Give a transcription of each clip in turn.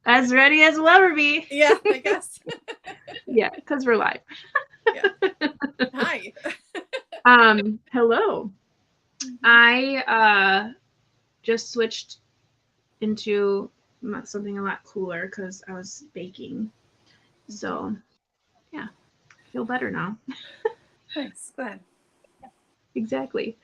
As ready as we'll ever be. Yeah, I guess. Yeah, because we're live. Yeah. Hi. Hello. I just switched into something a lot cooler because I was baking. So, yeah, I feel better now. Nice. Glad. Exactly.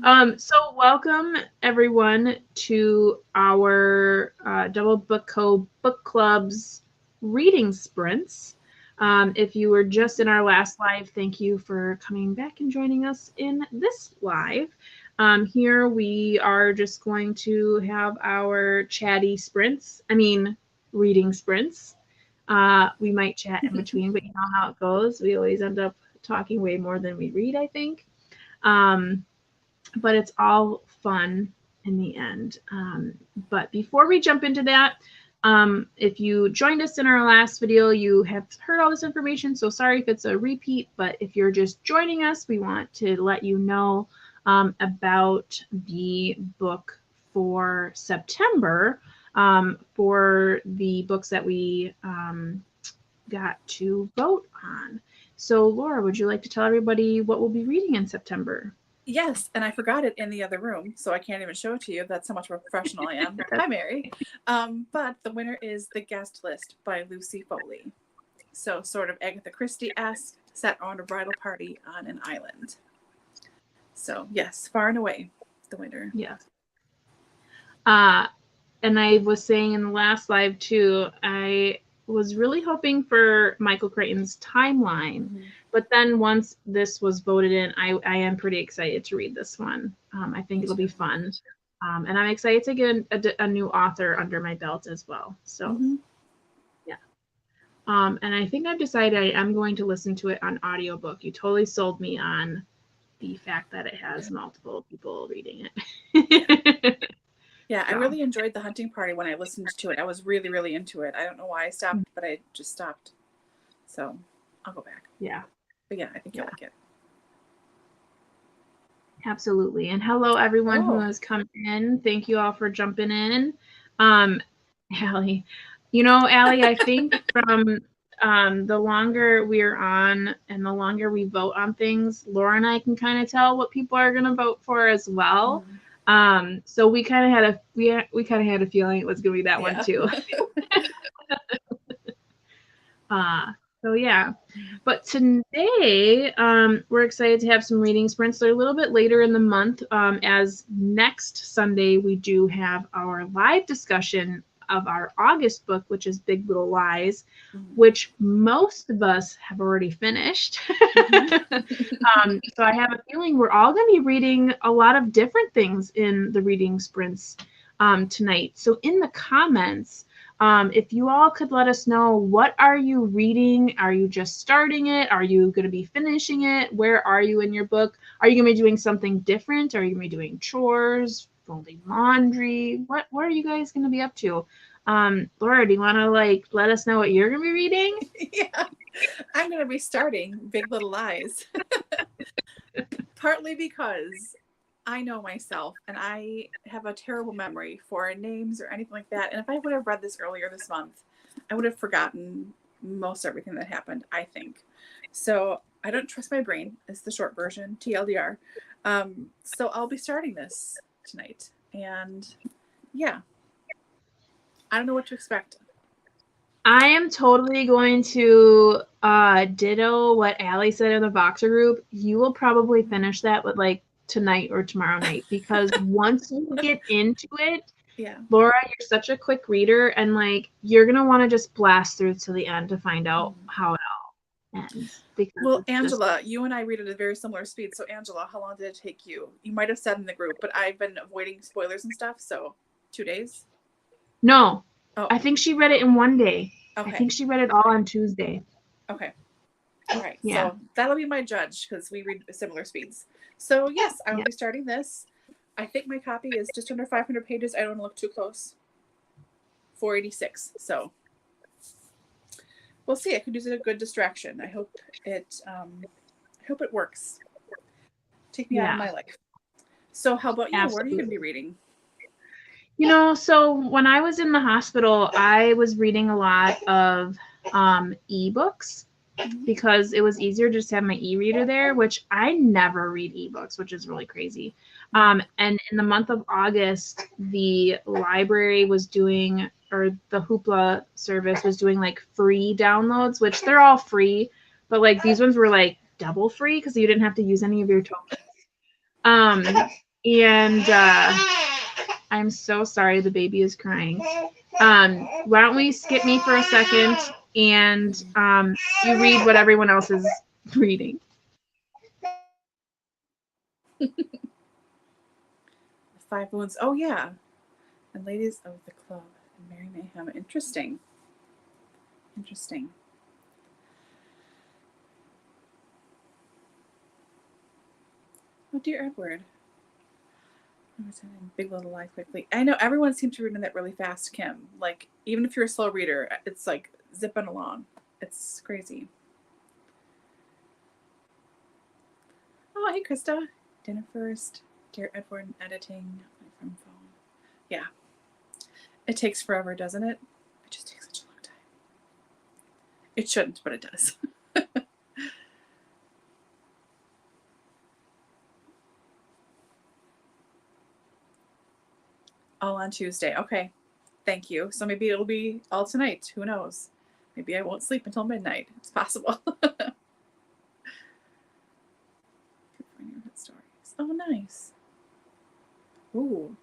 Mm-hmm. So welcome everyone to our Double Book Co. Book Club's reading sprints. If you were just in our last live, thank you for coming back and joining us in this live. Here we are just going to have our chatty sprints. Reading sprints. We might chat in between, but you know how it goes. We always end up talking way more than we read, I think. But it's all fun in the end. But before we jump into that, if you joined us in our last video, you have heard all this information, so sorry if it's a repeat, but if you're just joining us, we want to let you know about the book for September, for the books that we got to vote on. So Laura, would you like to tell everybody what we'll be reading in September? Yes, and I forgot it in the other room, so I can't even show it to you. That's how much of a professional I am. Hi, Mary. But the winner is The Guest List by Lucy Foley. So sort of Agatha Christie-esque, set on a bridal party on an island. So yes, far and away the winner. Yes. And I was saying in the last live too, I was really hoping for Michael Crichton's timeline, but then once this was voted in, I am pretty excited to read this one. I think it'll be fun. And I'm excited to get a new author under my belt as well. So, yeah. And I think I've decided I am going to listen to it on audiobook. You totally sold me on the fact that it has multiple people reading it. Yeah, I really enjoyed The Hunting Party when I listened to it. I was really, really into it. I don't know why I stopped, but I just stopped. So I'll go back. Yeah. But yeah, I think you'll like it. Absolutely. And hello, everyone who has come in. Thank you all for jumping in. Allie, Allie, I think from the longer we're on and the longer we vote on things, Laura and I can kind of tell what people are going to vote for as well. So we kind of had a feeling it was going to be that one too. So yeah, but today we're excited to have some reading sprints. They're a little bit later in the month, as next Sunday we do have our live discussion of our August book, which is Big Little Lies, which most of us have already finished. So I have a feeling we're all going to be reading a lot of different things in the reading sprints tonight. So in the comments, if you all could let us know, what are you reading? Are you just starting it? Are you going to be finishing it? Where are you in your book? Are you going to be doing something different? Are you going to be doing chores, folding laundry? What are you guys going to be up to? Laura, do you want to let us know what you're going to be reading? Yeah, I'm going to be starting Big Little Lies. Partly because I know myself and I have a terrible memory for names or anything like that. And if I would have read this earlier this month, I would have forgotten most everything that happened, I think. So I don't trust my brain. It's the short version, TLDR. So I'll be starting this tonight. And yeah, I don't know what to expect. I am totally going to ditto what Allie said in the Voxer group. You will probably finish that with tonight or tomorrow night, because once you get into it, Laura, you're such a quick reader, and you're gonna want to just blast through to the end to find out how it all ends. Well, Angela, you and I read at a very similar speed. So Angela, how long did it take you? You might have said in the group, but I've been avoiding spoilers and stuff. So 2 days? No. Oh. I think she read it in 1 day. Okay. I think she read it all on Tuesday. Okay. All right. Yeah. So that'll be my judge, because we read similar speeds. So yes, I will be starting this. I think my copy is just under 500 pages. I don't want to look too close. 486. So we'll see. I could use it a good distraction. I hope it works. Take me out of my life. So how about you? Absolutely. What are you going to be reading? So when I was in the hospital, I was reading a lot of ebooks because it was easier to just have my e-reader there, which I never read ebooks, which is really crazy. And in the month of August, the library was doing, or the Hoopla service was doing like free downloads, which they're all free, but like these ones were like double free because you didn't have to use any of your tokens. And I'm so sorry, the baby is crying. Why don't we skip me for a second and you read what everyone else is reading. The Five Wounds. Oh, yeah. And Ladies of the Club and Merry Mayhem. Interesting. Interesting. Oh, dear Edward. Big Little Lies quickly. I know everyone seems to read that really fast, Kim. Like, even if you're a slow reader, it's like zipping along. It's crazy. Oh, hey, Krista. Dinner first. Dear Edward, editing. From phone. Yeah. It takes forever, doesn't it? It just takes such a long time. It shouldn't, but it does. All on Tuesday. Okay. Thank you. So maybe it'll be all tonight. Who knows? Maybe I won't sleep until midnight. It's possible. Stories. Oh, nice. Ooh.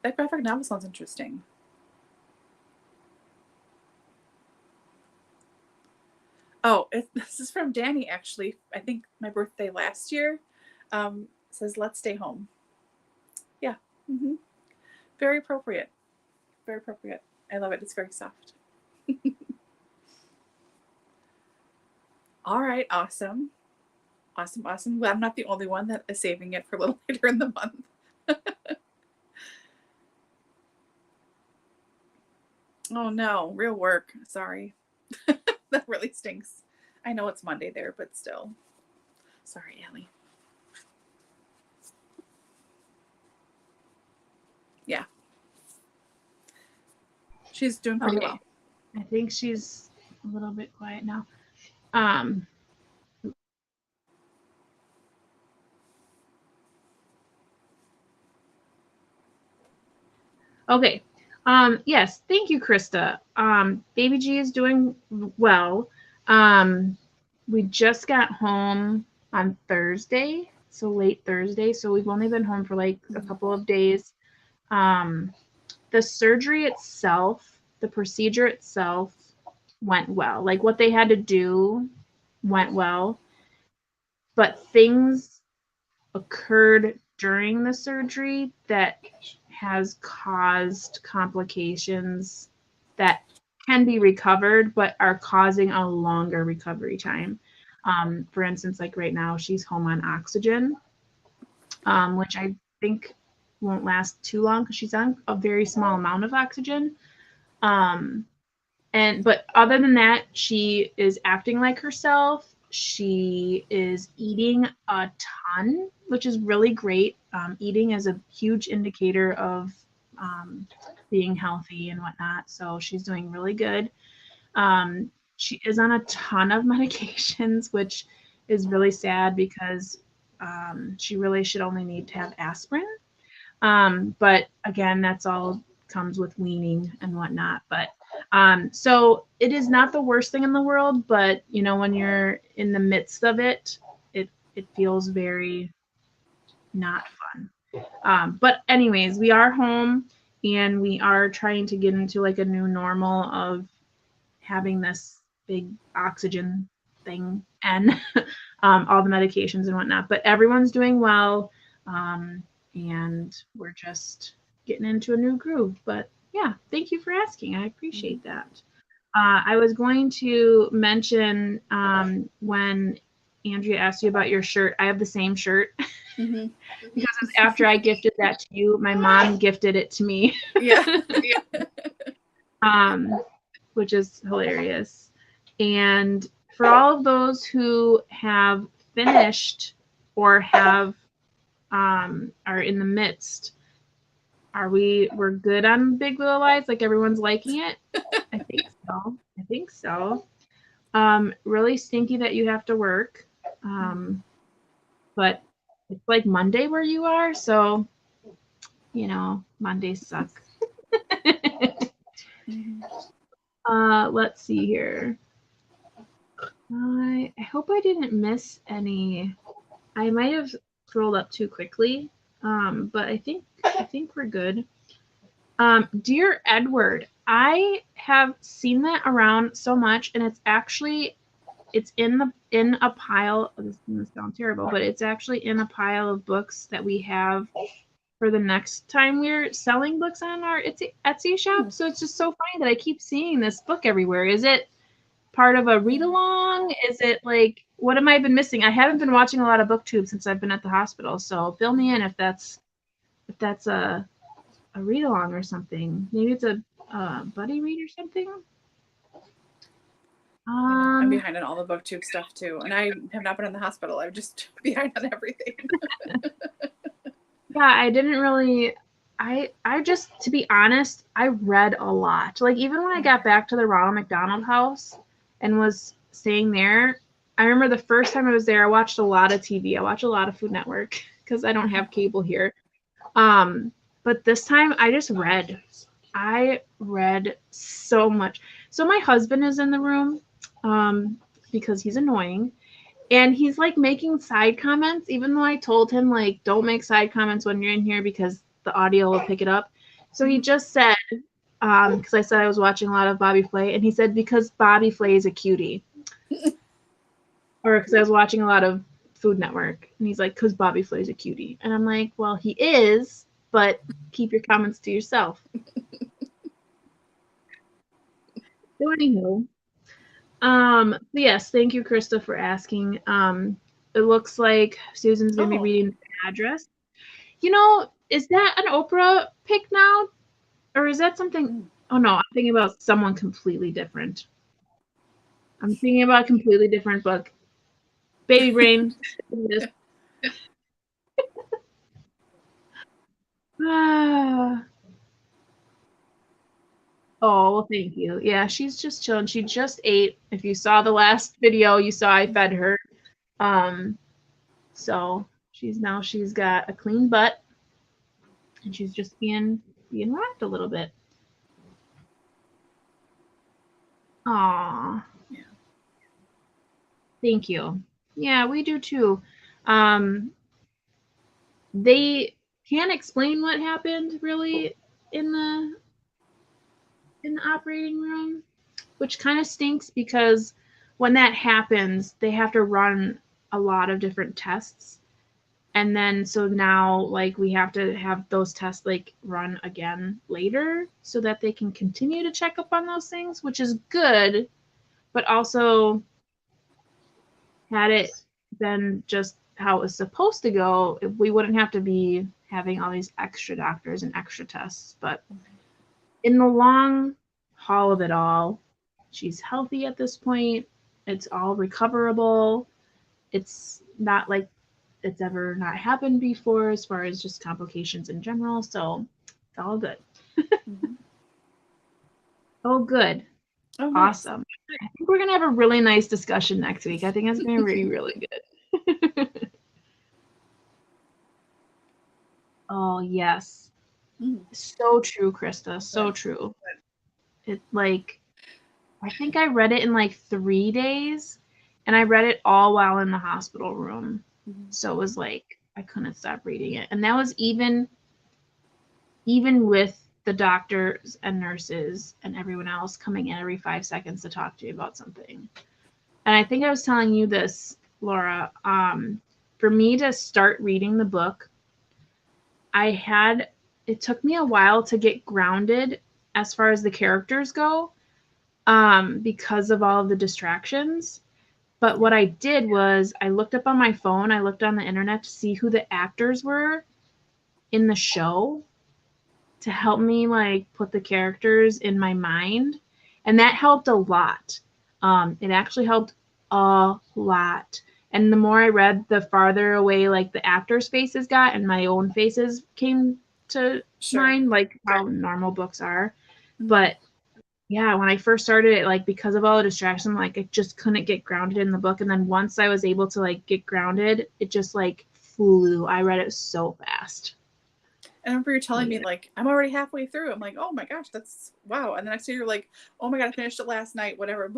That graphic novel sounds interesting. Oh, this is from Dani, actually. I think my birthday last year. Says, let's stay home. Yeah. Mm-hmm. Very appropriate. Very appropriate. I love it. It's very soft. All right. Awesome. Awesome. Awesome. Well, I'm not the only one that is saving it for a little later in the month. Oh, no. Real work. Sorry. That really stinks. I know it's Monday there, but still. Sorry, Allie. Yeah. She's doing pretty well. I think she's a little bit quiet now. Okay. Yes, thank you, Krista. Baby G is doing well. We just got home on Thursday, so late Thursday. So we've only been home for like a couple of days. The surgery itself, the procedure itself went well. Like what they had to do went well, but things occurred during the surgery that has caused complications that can be recovered but are causing a longer recovery time. For instance, like right now she's home on oxygen, which I think won't last too long because she's on a very small amount of oxygen. But other than that, she is acting like herself. She is eating a ton, which is really great. Eating is a huge indicator of being healthy and whatnot. So she's doing really good. She is on a ton of medications, which is really sad because she really should only need to have aspirin. But again, that's all comes with weaning and whatnot. But so it is not the worst thing in the world, but when you're in the midst of it, it feels very not fun. But anyways, we are home and we are trying to get into like a new normal of having this big oxygen thing and all the medications and whatnot. But everyone's doing well, and we're just getting into a new groove. But yeah, thank you for asking. I appreciate that. I was going to mention when Andrea asked you about your shirt, I have the same shirt. Mm-hmm. Because after I gifted that to you, my mom gifted it to me. Yeah. Which is hilarious. And for all of those who have finished or have are in the midst, we're good on Big Little Lies? Like everyone's liking it? I think so. I think so. Really stinky that you have to work. But it's like Monday where you are, so Mondays suck. Let's see here. I hope I didn't miss any. I might have scrolled up too quickly, but I think we're good. Dear Edward, I have seen that around so much, and it's in a pile. This is gonna sound terrible, but it's actually in a pile of books that we have for the next time we're selling books on our Etsy shop. So it's just so funny that I keep seeing this book everywhere. Is it part of a read along? Is it like, what am I been missing? I haven't been watching a lot of BookTube since I've been at the hospital. So fill me in if that's a read along or something. Maybe it's a buddy read or something. I'm behind on all the BookTube stuff too, and I have not been in the hospital. I'm just behind on everything. Yeah, I didn't really. I just, to be honest, I read a lot. Like even when I got back to the Ronald McDonald House and was staying there, I remember the first time I was there, I watched a lot of TV. I watch a lot of Food Network because I don't have cable here. But this time I just read. I read so much. So my husband is in the room because he's annoying. And he's like making side comments, even though I told him like, don't make side comments when you're in here because the audio will pick it up. So he just said, because I said I was watching a lot of Bobby Flay, and he said, because Bobby Flay is a cutie. Or because I was watching a lot of Food Network, and he's like, because Bobby Flay is a cutie. And I'm like, well, he is, but keep your comments to yourself. So anywho, yes, thank you, Krista, for asking. It looks like Susan's gonna be reading the address. Is that an Oprah pick now? Or is that something? Oh no, I'm thinking about someone completely different. I'm thinking about a completely different book. Baby brain. Oh, well, thank you. Yeah, she's just chilling. She just ate. If you saw the last video, you saw I fed her. So she's got a clean butt, and she's just being rocked a little bit. Aw. Yeah. Thank you. Yeah, we do too. They can't explain what happened really in the operating room, which kind of stinks because when that happens, they have to run a lot of different tests. And then so now like we have to have those tests like run again later so that they can continue to check up on those things, which is good, but also had it been just how it was supposed to go, we wouldn't have to be having all these extra doctors and extra tests. But in the long haul of it all, she's healthy at this point. It's all recoverable. It's not like it's ever not happened before as far as just complications in general. So it's all good. Oh, good. Oh, nice. Awesome. I think we're going to have a really nice discussion next week. I think it's going to be really good. Oh, yes. So true, Krista. So true. It like, I think I read it in like 3 days, and I read it all while in the hospital room. So it was like, I couldn't stop reading it. And that was even with the doctors and nurses and everyone else coming in every 5 seconds to talk to you about something. And I think I was telling you this, Laura, for me to start reading the book, it took me a while to get grounded as far as the characters go, because of all of the distractions. But what I did was I looked up on my phone, I looked on the internet to see who the actors were in the show to help me like put the characters in my mind. And that helped a lot. It actually helped a lot. And the more I read, the farther away like the actors' faces got and my own faces came to Sure. mine, like how normal books are. But yeah, when I first started it, like because of all the distraction, like I just couldn't get grounded in the book. And then once I was able to like get grounded, it just like flew. I read it so fast. And I remember you telling me, like, I'm already halfway through. I'm like, oh my gosh, that's wow. And the next day you're like, oh my God, I finished it last night, whatever.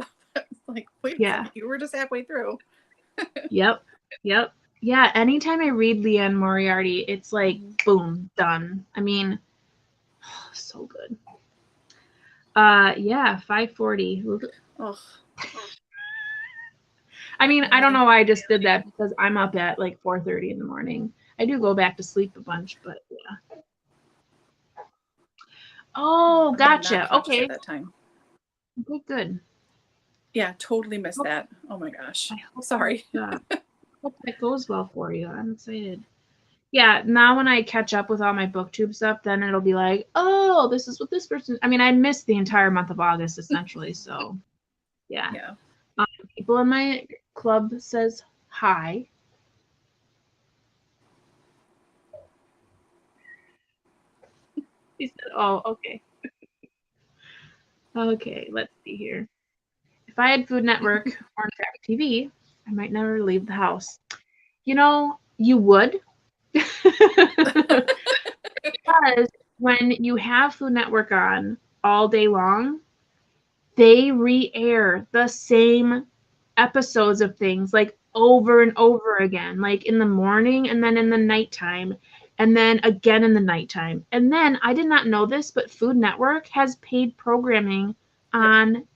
Like, wait a second, you were just halfway through. Yep. Yeah, anytime I read Liane Moriarty, it's like, boom, done. I mean, so good. Yeah, 5:40. Oh. I mean, I don't know why I just did that because I'm up at like 4:30 in the morning. I do go back to sleep a bunch, but yeah. Oh, gotcha. Okay. At that time. Okay, good. Yeah, totally missed that. Oh my gosh. Sorry. Hope that goes well for you. I'm excited. Yeah, now when I catch up with all my booktube stuff, then it'll be like, oh, this is what this person. I mean, I missed the entire month of August essentially, so yeah. People in my club says hi. He said, oh, okay. Okay, let's see here. If I had Food Network or in fact TV, I might never leave the house. You know, you would. Because when you have Food Network on all day long, they re-air the same episodes of things like over and over again, like in the morning and then in the nighttime and then again in the nighttime. And then I did not know this, but Food Network has paid programming on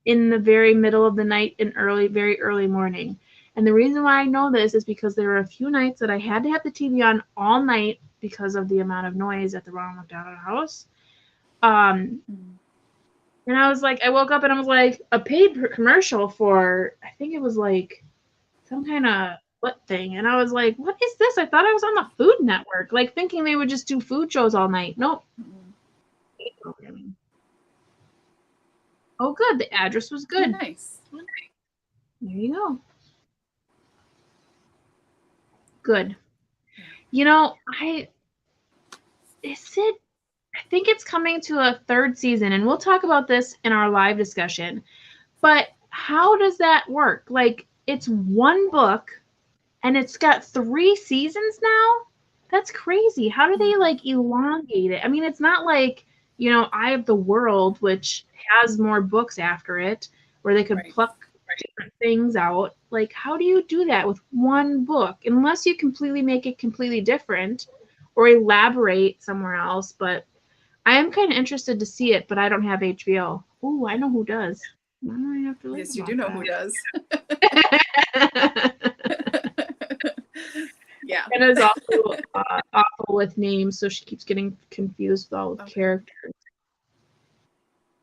in the very middle of the night and very early morning. And the reason why I know this is because there were a few nights that I had to have the TV on all night because of the amount of noise at the Ronald McDonald House. And I was like, I woke up and I was like, a paid commercial for, I think it was like some kind of what thing. And I was like, what is this? I thought I was on the Food Network, like thinking they would just do food shows all night. Nope. Oh, good. The address was good. Nice. There you go. Good. You know, I think it's coming to a third season, and we'll talk about this in our live discussion. But how does that work? Like, it's one book, and it's got 3 seasons now? That's crazy. How do they, like, elongate it? I mean, it's not like, you know, Eye of the World, which has more books after it, where they could pluck different things out. Like, how do you do that with one book? Unless you completely make it completely different or elaborate somewhere else. But I am kind of interested to see it, but I don't have HBO. Oh, I know who does. I have to yes, you do know who does. Yeah. And is also awful with names, so she keeps getting confused with all the characters.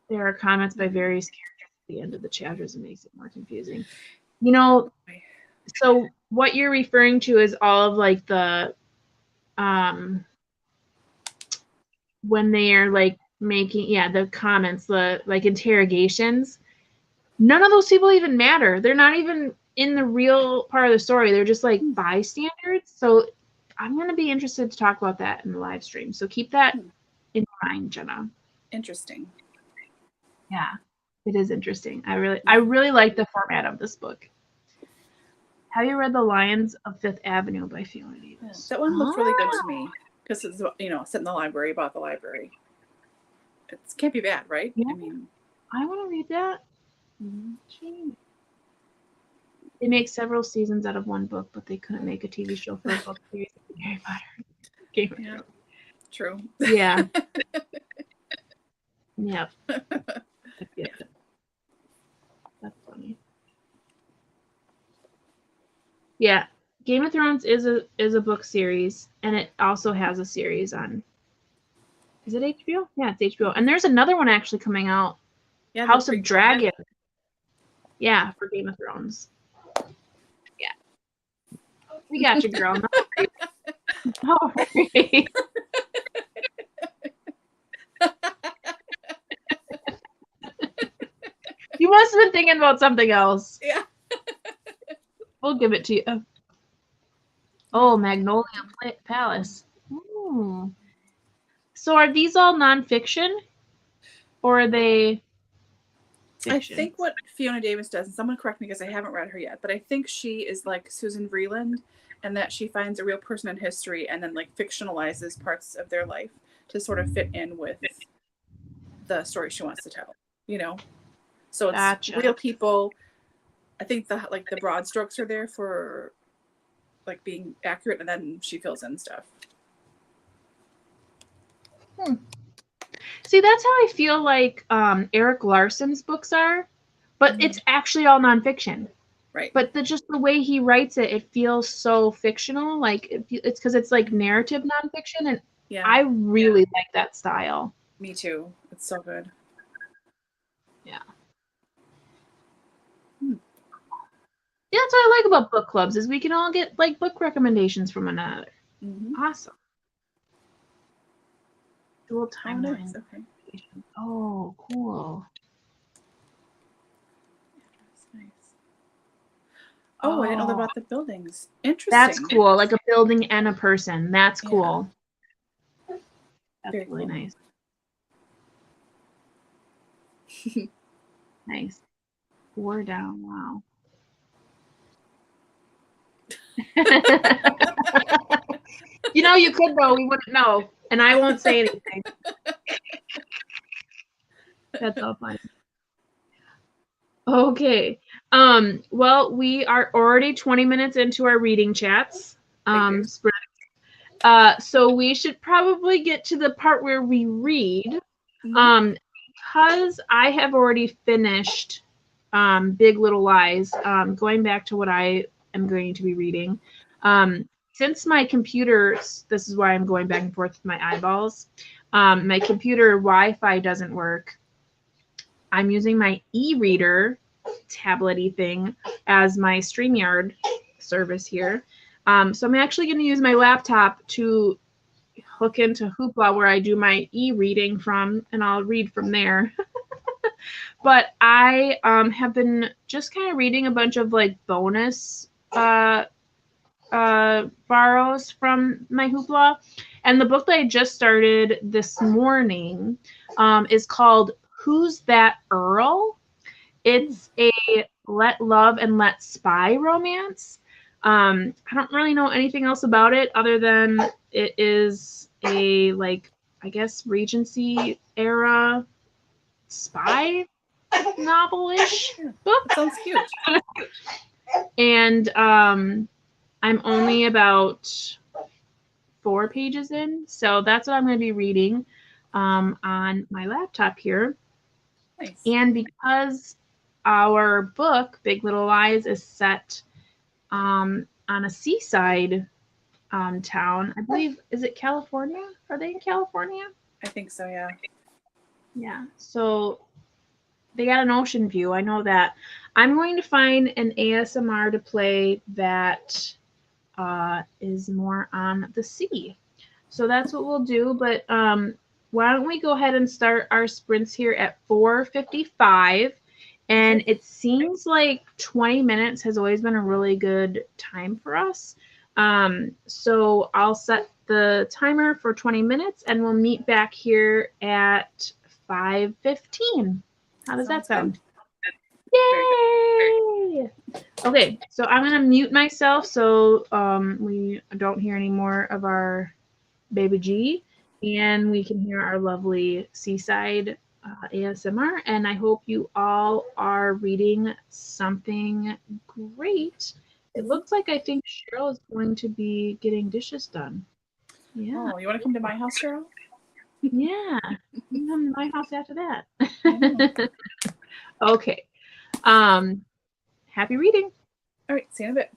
There are comments by various characters at the end of the chapters and makes it more confusing. You know, so what you're referring to is all of like the when they are like making the comments, the like interrogations. None of those people even matter. They're not even in the real part of the story. They're just like bystanders. So I'm going to be interested to talk about that in the live stream. So keep that in mind, Jenna. Interesting. Yeah, it is interesting. I really like the format of this book. Have you read The Lions of Fifth Avenue by Fiona Davis? That one looks really good to me because it's, you know, set in the library, about the library. It can't be bad, right? Yeah. I mean, I want to read that. They make several seasons out of one book, but they couldn't make a TV show for a book series of Harry Potter. Game of Thrones. True. Yeah. Yep. That's funny. Yeah, Game of Thrones is a book series, and it also has a series on. Is it HBO? Yeah, it's HBO. And there's another one actually coming out. Yeah, House of Dragon. Yeah, for Game of Thrones. Yeah. We got you, girl. All right. You must have been thinking about something else. Yeah. We'll give it to you. Oh, Magnolia Palace. Ooh. So are these all nonfiction, or are they fiction? I think what Fiona Davis does, and someone correct me because I haven't read her yet, but I think she is like Susan Vreeland, and that she finds a real person in history and then like fictionalizes parts of their life to sort of fit in with the story she wants to tell, you know? So it's Gotcha. real people. I think the broad strokes are there for like being accurate, and then she fills in stuff. See, that's how I feel like Eric Larson's books are, but it's actually all nonfiction. Right. But just the way he writes it, it feels so fictional. Like it's because it's like narrative nonfiction, and I really like that style. Me too. It's so good. Yeah. Yeah, that's what I like about book clubs is we can all get like book recommendations from another. Awesome. Dual timeline. Nice. Okay. Oh, cool. That's nice. Oh, I didn't know about the buildings. Interesting. That's cool. Like a building and a person. That's cool. Yeah. That's very really cool. nice. Nice. 4 down. Wow. You know, you could though. We wouldn't know, and I won't say anything. That's all fine. Okay. Well, we are already 20 minutes into our reading chats. So we should probably get to the part where we read. Because I have already finished Big Little Lies, going back to what I am going to be reading. Since my computer, this is why I'm going back and forth with my eyeballs, my computer Wi-Fi doesn't work. I'm using my e-reader tablet-y thing as my StreamYard service here. So I'm actually going to use my laptop to hook into Hoopla where I do my e-reading from, and I'll read from there. But I have been just kind of reading a bunch of like bonus borrows from my Hoopla. And the book that I just started this morning is called Who's That Earl? It's a Let Love and Let Spy romance. I don't really know anything else about it other than it is a, like, I guess, Regency era spy novel-ish book. Sounds cute. And I'm only about 4 pages in, so that's what I'm going to be reading on my laptop here. Nice. And because our book, Big Little Lies, is set on a seaside town, I believe, is it California? Are they in California? I think so, yeah. Yeah, so they got an ocean view. I know that. I'm going to find an ASMR to play that is more on the sea. So that's what we'll do. But why don't we go ahead and start our sprints here at 4:55. And it seems like 20 minutes has always been a really good time for us. So I'll set the timer for 20 minutes and we'll meet back here at 5:15. How does that sound? Yay! Okay, so I'm going to mute myself so we don't hear any more of our baby G, and we can hear our lovely seaside ASMR. And I hope you all are reading something great. It looks like I think Cheryl is going to be getting dishes done. Yeah. Oh, you want to come to my house, Cheryl? Yeah. You come to my house after that. Okay. Happy reading. All right, see you in a bit.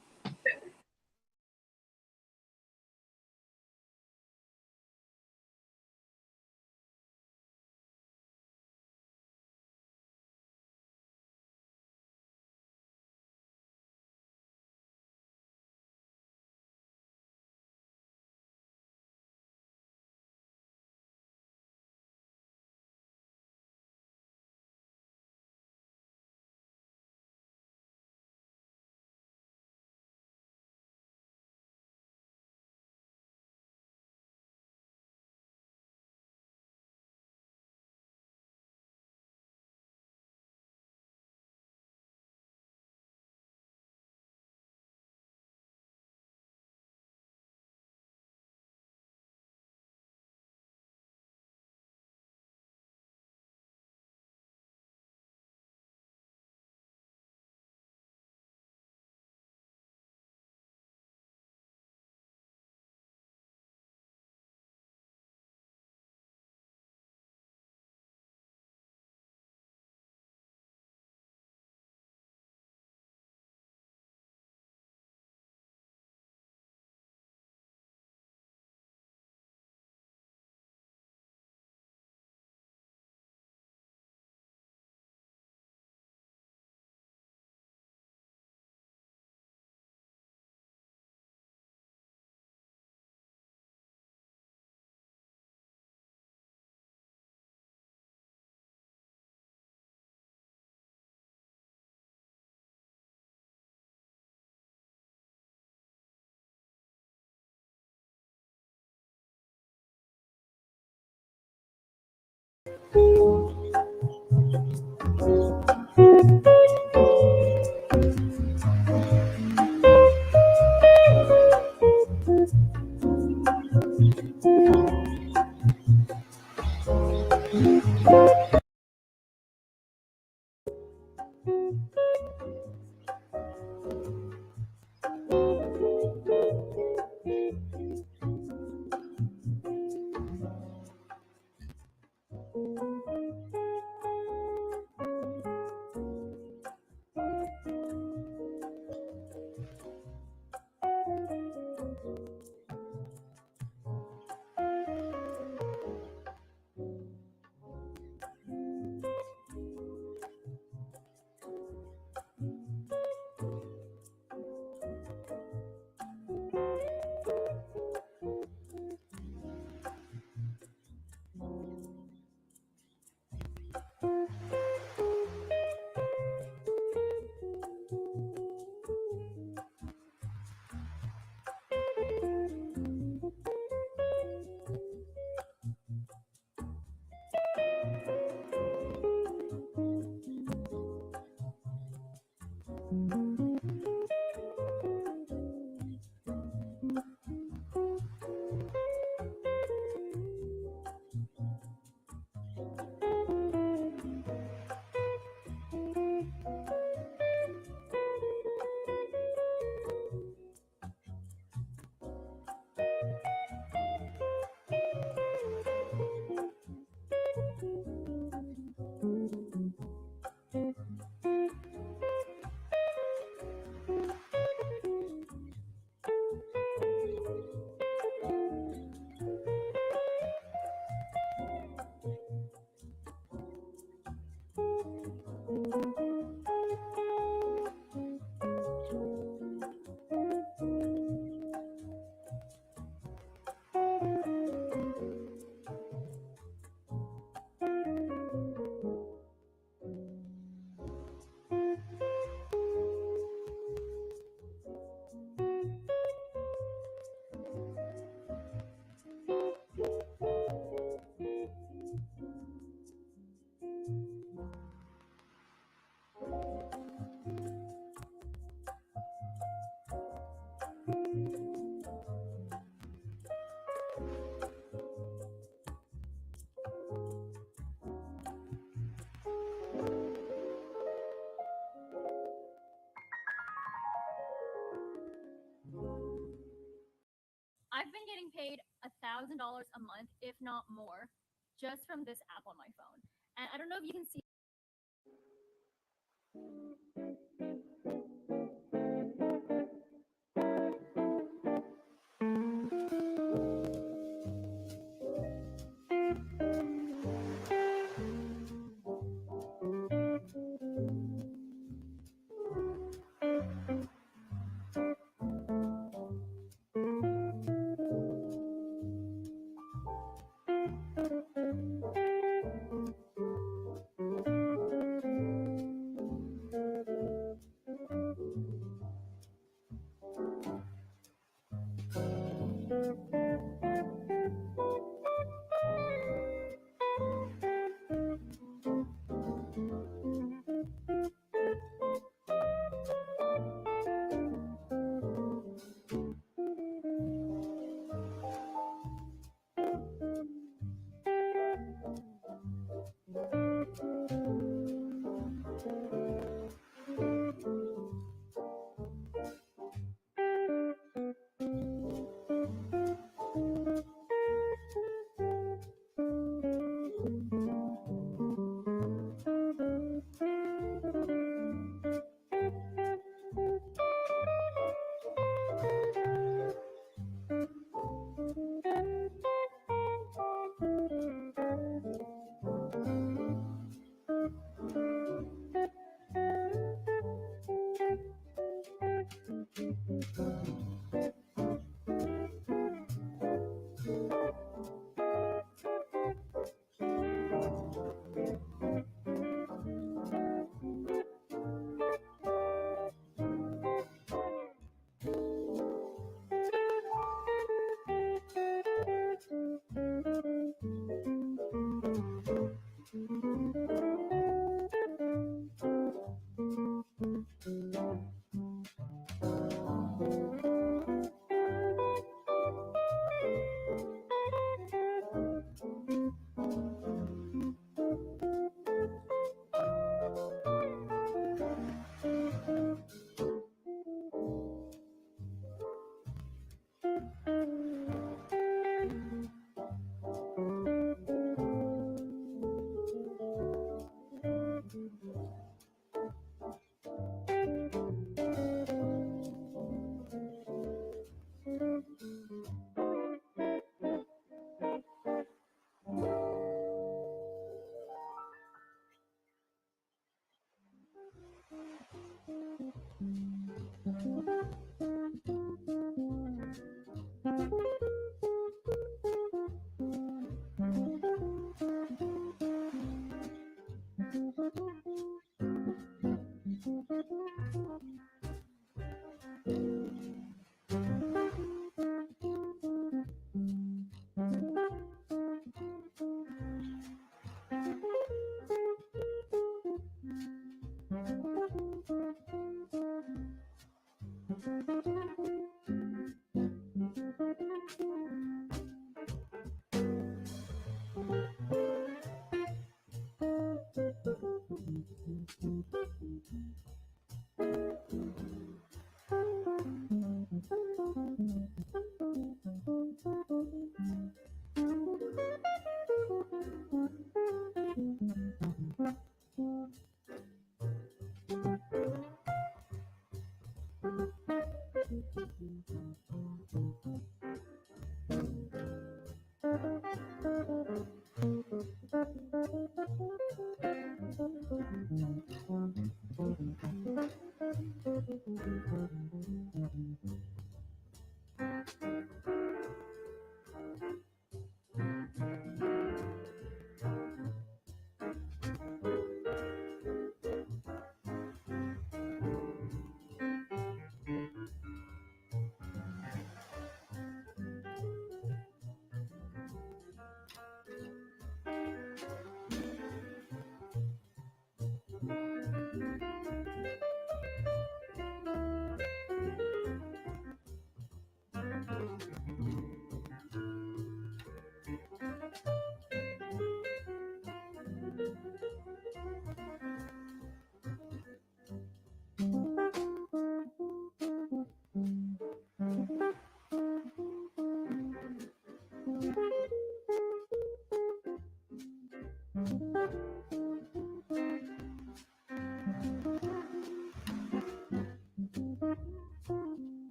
I've been getting paid $1,000 a month, if not more, just from this app on my phone. And I don't know if you can see.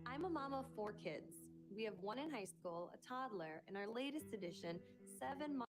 I'm a mom of 4 kids. We have one in high school, a toddler, and our latest addition, 7 months.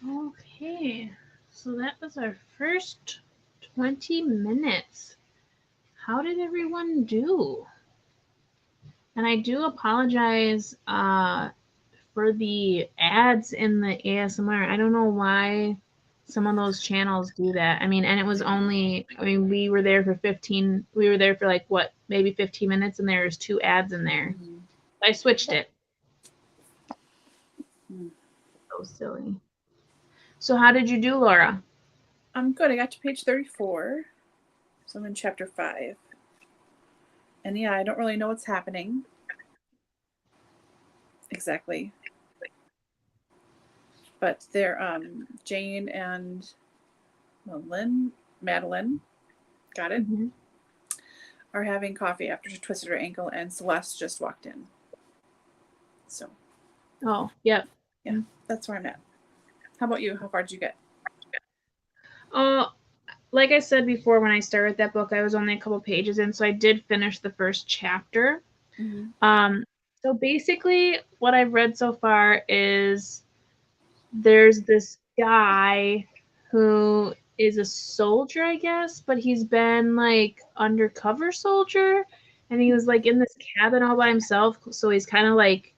Okay, so that was our first 20 minutes. How did everyone do? And I do apologize for the ads in the ASMR. I don't know why some of those channels do that. I mean, and it was only, I mean, we were there for like what, maybe 15 minutes, and there's 2 ads in there. Mhm. I switched it. Mm. So silly. So how did you do, Laura? I'm good. I got to page 34. So I'm in chapter 5. And yeah, I don't really know what's happening exactly. But they're Jane and Madeline, got it, Mm-hmm. are having coffee after she twisted her ankle, and Celeste just walked in. So Oh, yep. yeah, that's where I'm at. How about you? How far did you get? Like I said before, when I started that book, I was only a couple pages in, so I did finish the first chapter. Mm-hmm. So basically, what I've read so far is there's this guy who is a soldier, I guess, but he's been like undercover soldier, and he was like in this cabin all by himself. So he's kind of like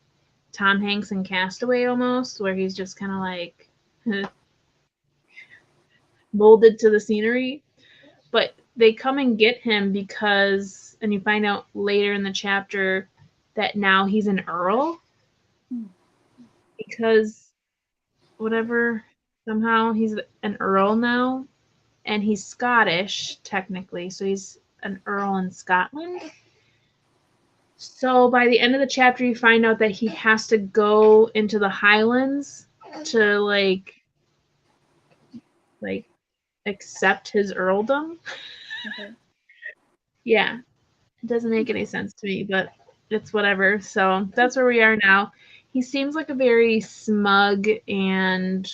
Tom Hanks in Castaway almost, where he's just kind of like molded to the scenery. But they come and get him because, and you find out later in the chapter that now he's an earl because whatever, somehow he's an earl now, and he's Scottish technically, so he's an earl in Scotland. So by the end of the chapter, you find out that he has to go into the Highlands to like accept his earldom. Okay. Yeah, it doesn't make any sense to me, but it's whatever. So that's where we are now. He seems like a very smug and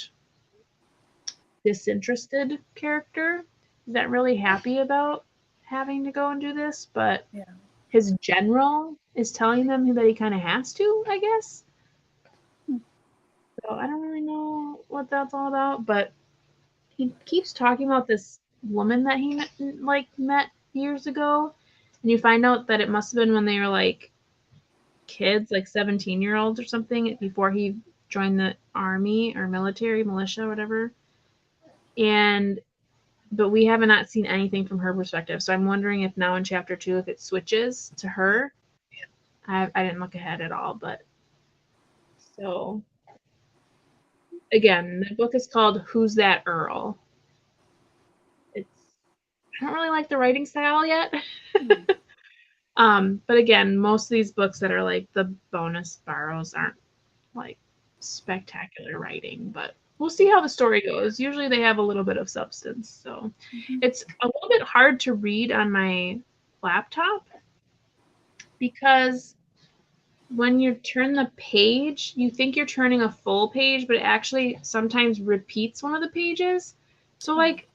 disinterested character. He's not really happy about having to go and do this, but Yeah. his general is telling them that he kind of has to, I guess. So I don't really know what that's all about, but he keeps talking about this woman that he met years ago, and you find out that it must have been when they were like kids, like 17-year-olds or something, before he joined the army or militia, whatever. But we have not seen anything from her perspective. So I'm wondering if now in chapter 2, if it switches to her. I didn't look ahead at all, but so again, the book is called Who's That Earl? I don't really like the writing style yet. But again, most of these books that are like the bonus borrows aren't like spectacular writing, but we'll see how the story goes. Usually they have a little bit of substance, so it's a little bit hard to read on my laptop because when you turn the page, you think you're turning a full page, but it actually sometimes repeats one of the pages. So like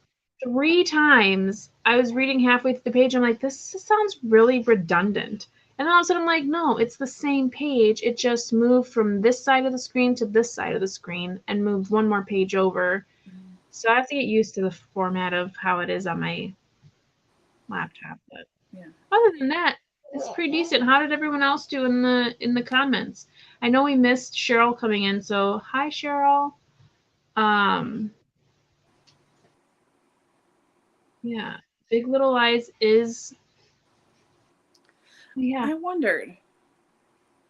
3 times I was reading halfway through the page, I'm like, this sounds really redundant. And then all of a sudden I'm like, no, it's the same page. It just moved from this side of the screen to this side of the screen and moved one more page over. So I have to get used to the format of how it is on my laptop. But other than that, it's pretty decent. How did everyone else do in the comments? I know we missed Cheryl coming in, so hi Cheryl. Yeah, Big Little Lies is. Yeah. I wondered.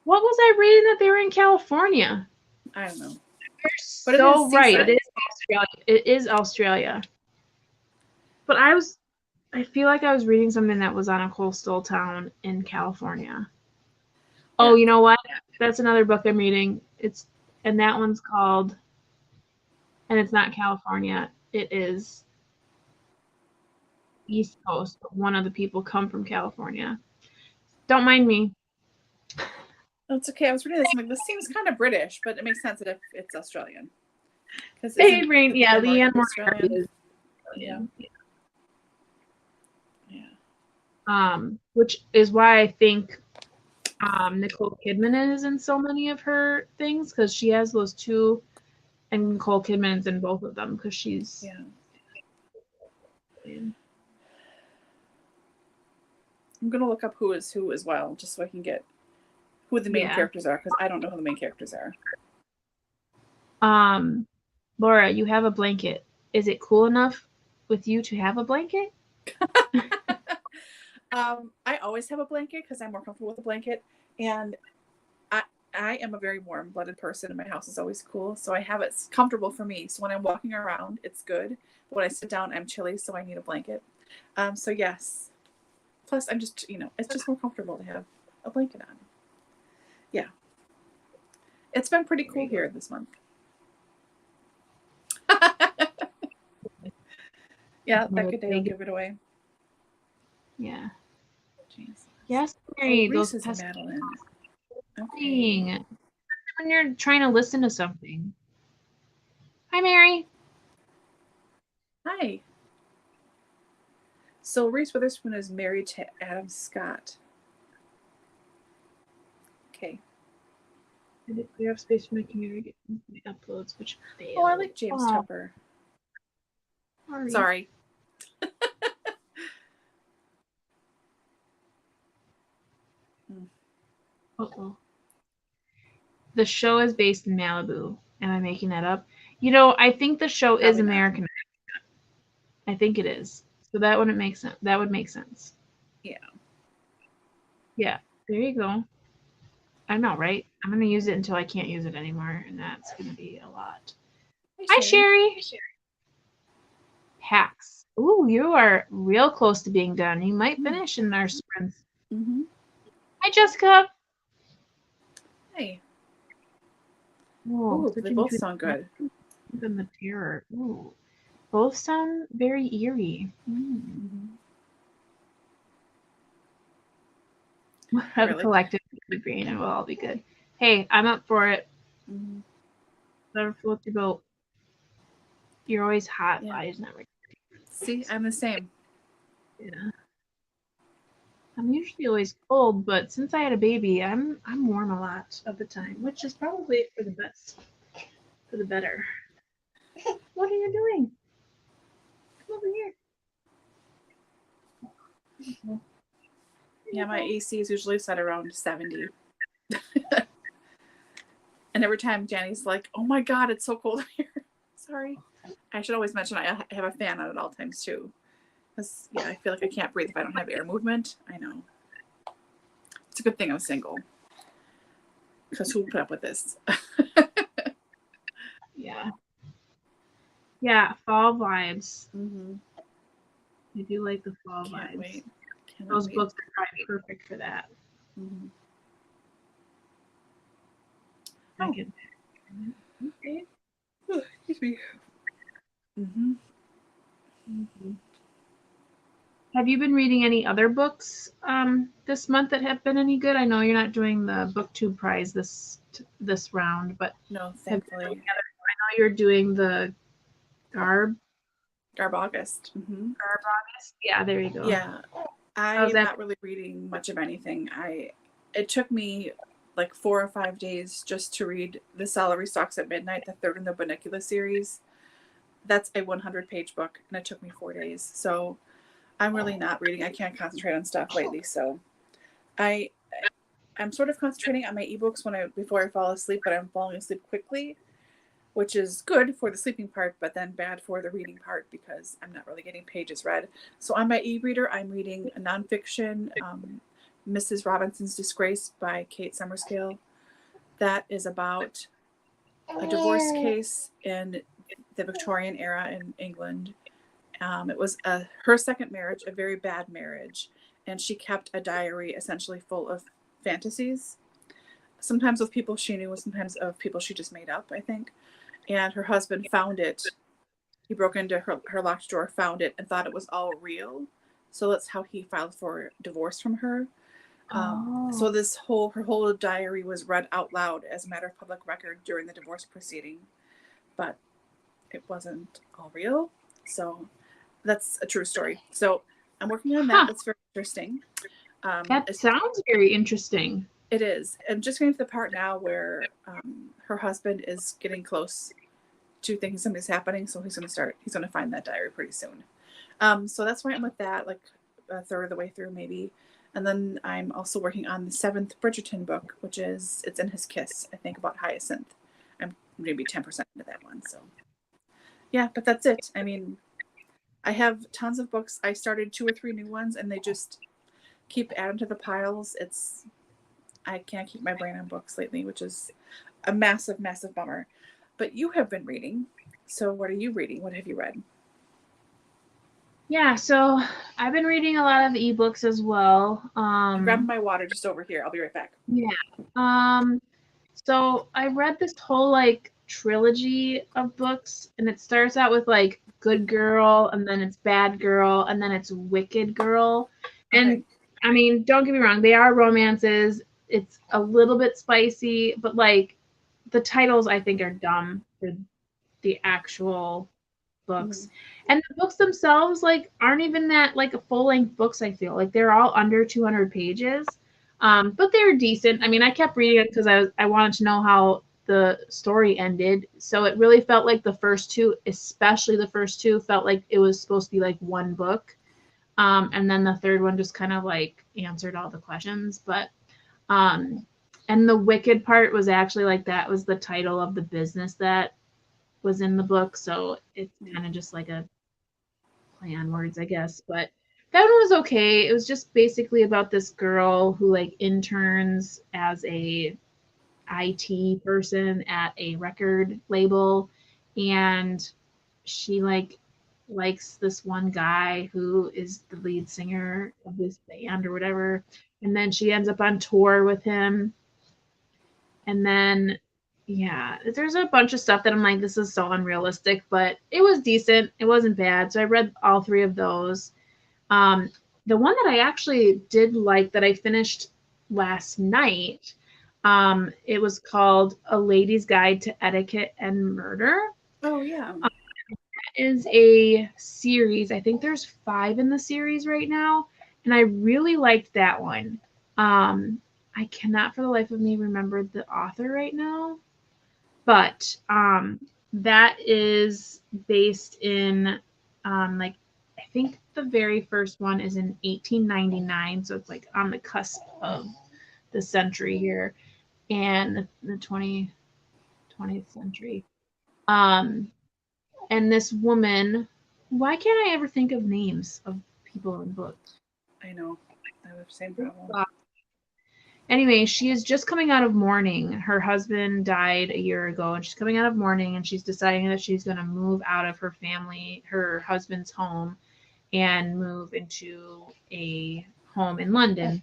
What was I reading that they were in California? I don't know. But so right, it is Australia. It is Australia. But I feel like I was reading something that was on a coastal town in California. Yeah. Oh, you know what? That's another book I'm reading. And that one's called, and it's not California. It is East Coast, but one of the people come from California. Don't mind me. That's okay. I was reading this. I'm like, this seems kind of British, but it makes sense that if it's Australian. Hey, Rain. Yeah, Liane Moriarty is Australian. Yeah. Which is why I think Nicole Kidman is in so many of her things, because she has those 2 And Nicole Kidman's in both of them because she's. Yeah. I'm going to look up who is who as well, just so I can get who the main characters are, because I don't know who the main characters are. Laura, you have a blanket. Is it cool enough with you to have a blanket? I always have a blanket because I'm more comfortable with a blanket, and I am a very warm-blooded person, and my house is always cool, so I have it comfortable for me. So when I'm walking around, it's good. But when I sit down, I'm chilly, so I need a blanket. So yes. Plus, I'm just, it's just more comfortable to have a blanket on. Yeah. It's been pretty cool here this month. Yeah, that good day will give it away. Yeah. Jeez. Yes, Mary. Reese those is Madeline. Okay. When you're trying to listen to something. Hi, Mary. Hi. So Reese Witherspoon is married to Adam Scott. Okay. I clear up space for my computer to get my uploads, which failed. Oh, I like James Tupper. Sorry. Uh-oh. The show is based in Malibu. Am I making that up? I think the show Probably is American. I think it is. So that wouldn't make sense. That would make sense. Yeah. Yeah. There you go. I know, right? I'm going to use it until I can't use it anymore, and that's going to be a lot. Hi, Sherry. Pax. Ooh, you are real close to being done. You might finish in our sprints. Mm-hmm. Hi, Jessica. Hey. Whoa, ooh, they both sound good. And the terror. Ooh. Both sound very eerie. Mm-hmm. Have a collective brain and we'll all be good. Hey, I'm up for it. Mm-hmm. Never float your boat. You're always hot. Yeah. I just never. See, I'm the same. Yeah. I'm usually always cold, but since I had a baby, I'm warm a lot of the time, which is probably for the best, for the better. What are you doing? Come over here. Yeah, my AC is usually set around 70. And every time Danny's like, oh my God, it's so cold here. Sorry. I should always mention I have a fan on at all times too. Because, yeah, I feel like I can't breathe if I don't have air movement. I know. It's a good thing I'm single. Because who will put up with this? Yeah. Yeah, fall vibes. Mm-hmm. I do like the fall Can't vibes. wait. Those books are probably perfect for that. Mm-hmm. Oh. Okay. Oh, excuse me. Mm-hmm. Mm-hmm. Have you been reading any other books this month that have been any good? I know you're not doing the BookTube prize this round, but no, thankfully. I know you're doing the Garb August. Mm-hmm. Garb August. Yeah, there you go. Yeah, I'm not really reading much of anything. It took me like 4 or 5 days just to read The Celery Stalks at Midnight, the third in the Bunnicula series. That's a 100-page book, and it took me 4 days. So I'm really not reading. I can't concentrate on stuff lately. So I'm sort of concentrating on my ebooks before I fall asleep, but I'm falling asleep quickly, which is good for the sleeping part, but then bad for the reading part because I'm not really getting pages read. So on my e-reader, I'm reading a nonfiction, Mrs. Robinson's Disgrace by Kate Summerscale. That is about a divorce case in the Victorian era in England. It was her second marriage, a very bad marriage, and she kept a diary essentially full of fantasies, sometimes with people she knew, sometimes of people she just made up, I think. And her husband found it. He broke into her locked drawer, found it, and thought it was all real. So that's how he filed for divorce from her. So her whole diary was read out loud as a matter of public record during the divorce proceeding, but it wasn't all real. So that's a true story. So I'm working on that. That's very interesting. That sounds very interesting. It is. I'm just getting to the part now where her husband is getting close to thinking something's happening. So he's going to find that diary pretty soon. So that's where I'm with that, like a third of the way through maybe. And then I'm also working on the 7th Bridgerton book, which is It's in His Kiss, I think, about Hyacinth. I'm going to be 10% into that one. So yeah, but that's it. I mean, I have tons of books. I started 2 or 3 new ones and they just keep adding to the piles. I can't keep my brain on books lately, which is a massive, massive bummer. But you have been reading. So what are you reading? What have you read? Yeah, so I've been reading a lot of ebooks as well. I'm grabbing my water just over here. I'll be right back. Yeah. So I read this whole like trilogy of books, and it starts out with like Good Girl, and then it's Bad Girl, and then it's Wicked Girl. And Okay. I mean, don't get me wrong, they are romances. It's a little bit spicy, but like the titles I think are dumb for the actual books. And the books themselves like aren't even that like a full-length books, I feel. Like they're all under 200 pages. But they're decent. I mean, I kept reading it because I wanted to know how the story ended. So it really felt like the first two, especially the first two, felt like it was supposed to be like one book. And then the third one just kind of like answered all the questions. But and the wicked part was actually like that was the title of the business that was in the book. So it's kind of just like a play on words, I guess. But that one was okay. It was just basically about this girl who like interns as a IT person at a record label, and she like likes this one guy who is the lead singer of this band or whatever, and then she ends up on tour with him. And then yeah, there's a bunch of stuff that I'm like, this is so unrealistic, but it was decent. It wasn't bad. So I read all 3 of those. Um, the one that I actually did like that I finished last night, it was called A Lady's Guide to Etiquette and Murder. Oh, yeah. Is a series. I think there's 5 in the series right now, and I really liked that one. I cannot for the life of me remember the author right now, but that is based in like I think the very first one is in 1899, so it's like on the cusp of the century here and the 20th century. And this woman, why can't I ever think of names of people in books? I know. I have the same problem. Anyway, she is just coming out of mourning. Her husband died a year ago, and she's coming out of mourning, and she's deciding that she's going to move out of her family, her husband's home, and move into a home in London.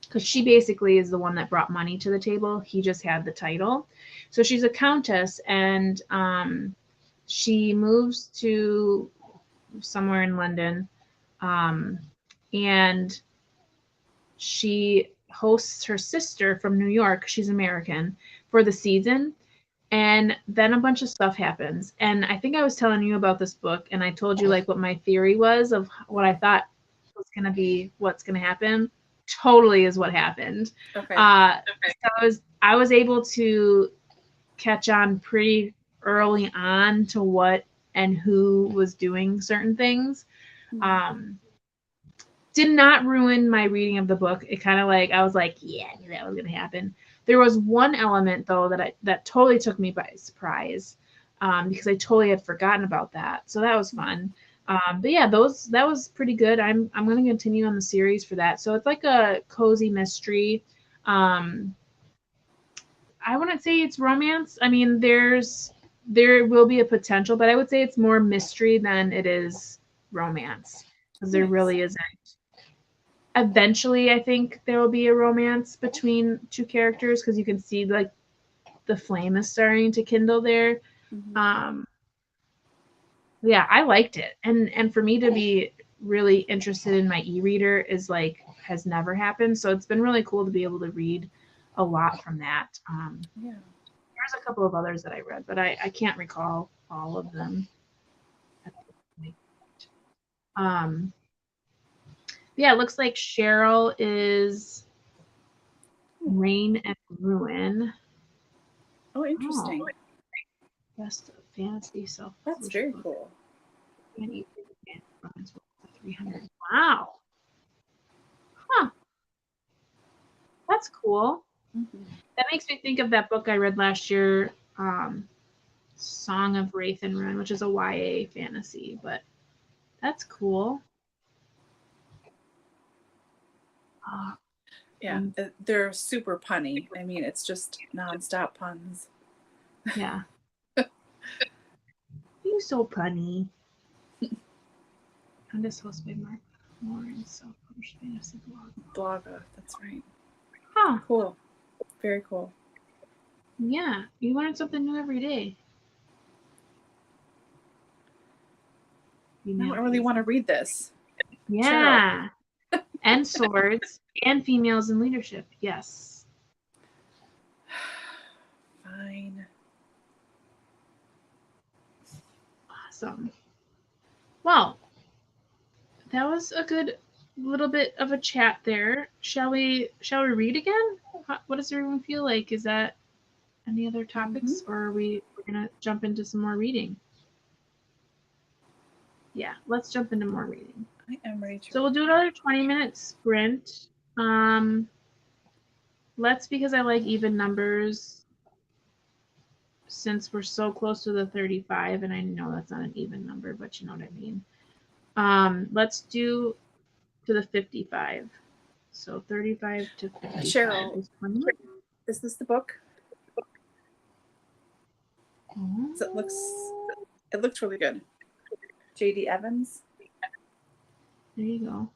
Because she basically is the one that brought money to the table. He just had the title. So she's a countess, and she moves to somewhere in London, and she hosts her sister from New York. She's American for the season. And then a bunch of stuff happens. And I think I was telling you about this book, and I told you like what my theory was of what I thought was going to be what's going to happen. Totally is what happened. Okay. So I was able to catch on pretty early on to what and who was doing certain things. Did not ruin my reading of the book. It kind of like I was like, yeah, I knew that was gonna happen. There was one element though that totally took me by surprise, because I totally had forgotten about that. So that was fun. But yeah, that was pretty good. I'm gonna continue on the series for that. So it's like a cozy mystery. I wouldn't say it's romance. I mean, there will be a potential, but I would say it's more mystery than it is romance because there really isn't. Eventually, I think there will be a romance between 2 characters because you can see like the flame is starting to kindle there. Yeah, I liked it, and for me to be really interested in my e-reader is like has never happened. So it's been really cool to be able to read a lot from that. There's a couple of others that I read, but I can't recall all of them. Yeah, it looks like Cheryl is Reign and Ruin. Oh, interesting. Best of fantasy self. That's very cool. 300. Wow. Huh. That's cool. Mm-hmm. That makes me think of that book I read last year, Song of Wraith and Ruin, which is a YA fantasy, but that's cool. Yeah, they're super punny. I mean, it's just nonstop puns. Yeah. You're so punny. I'm just hosted by Mark Lawrence, self-published fantasy Blogger, that's right. Huh. Cool. Very cool. Yeah, you learn something new every day. I don't really want to read this. Yeah. And swords and females in leadership. Yes. Fine. Awesome. Well, that was a good little bit of a chat there. Shall we read again? What does everyone feel like? Is that any other topics, or are we're gonna jump into some more reading? Yeah, let's jump into more reading. I am ready to. So we'll do another 20-minute sprint. Let's, because I like even numbers, since we're so close to the 35, and I know that's not an even number, but you know what I mean. Let's do to the 55. So 35 to 55 Cheryl, is 20. Is this the book? Oh. It looks really good. J.D. Evans. There you go.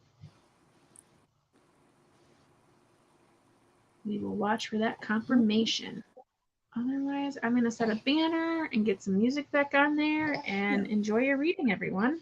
We will watch for that confirmation. Otherwise, I'm going to set a banner and get some music back on there, and enjoy your reading, everyone.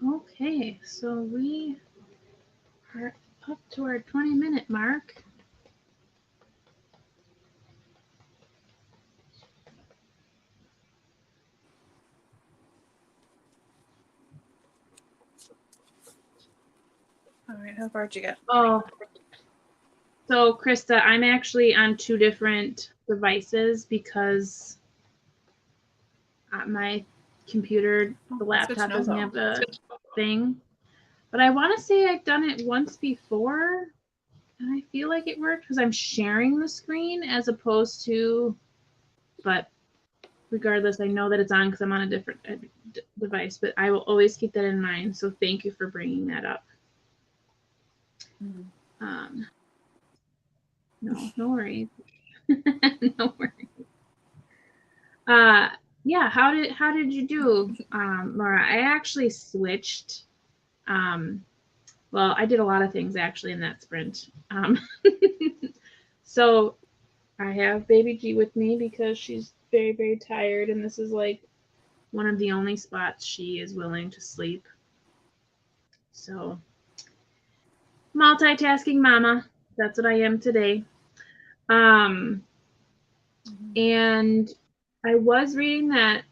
Okay, so we are up to our 20-minute mark. All right, how far did you get? Oh, so Krista, I'm actually on 2 different devices because my computer, the laptop doesn't have the thing. But I want to say I've done it once before, and I feel like it worked because I'm sharing the screen as opposed to, but regardless, I know that it's on because I'm on a different device, but I will always keep that in mind. So thank you for bringing that up. Mm-hmm. No worries. No worries. Yeah, how did you do, Laura? I actually switched. Well, I did a lot of things actually in that sprint. So I have baby G with me because she's very, very tired, and this is like one of the only spots she is willing to sleep. So multitasking mama, that's what I am today. And I was reading that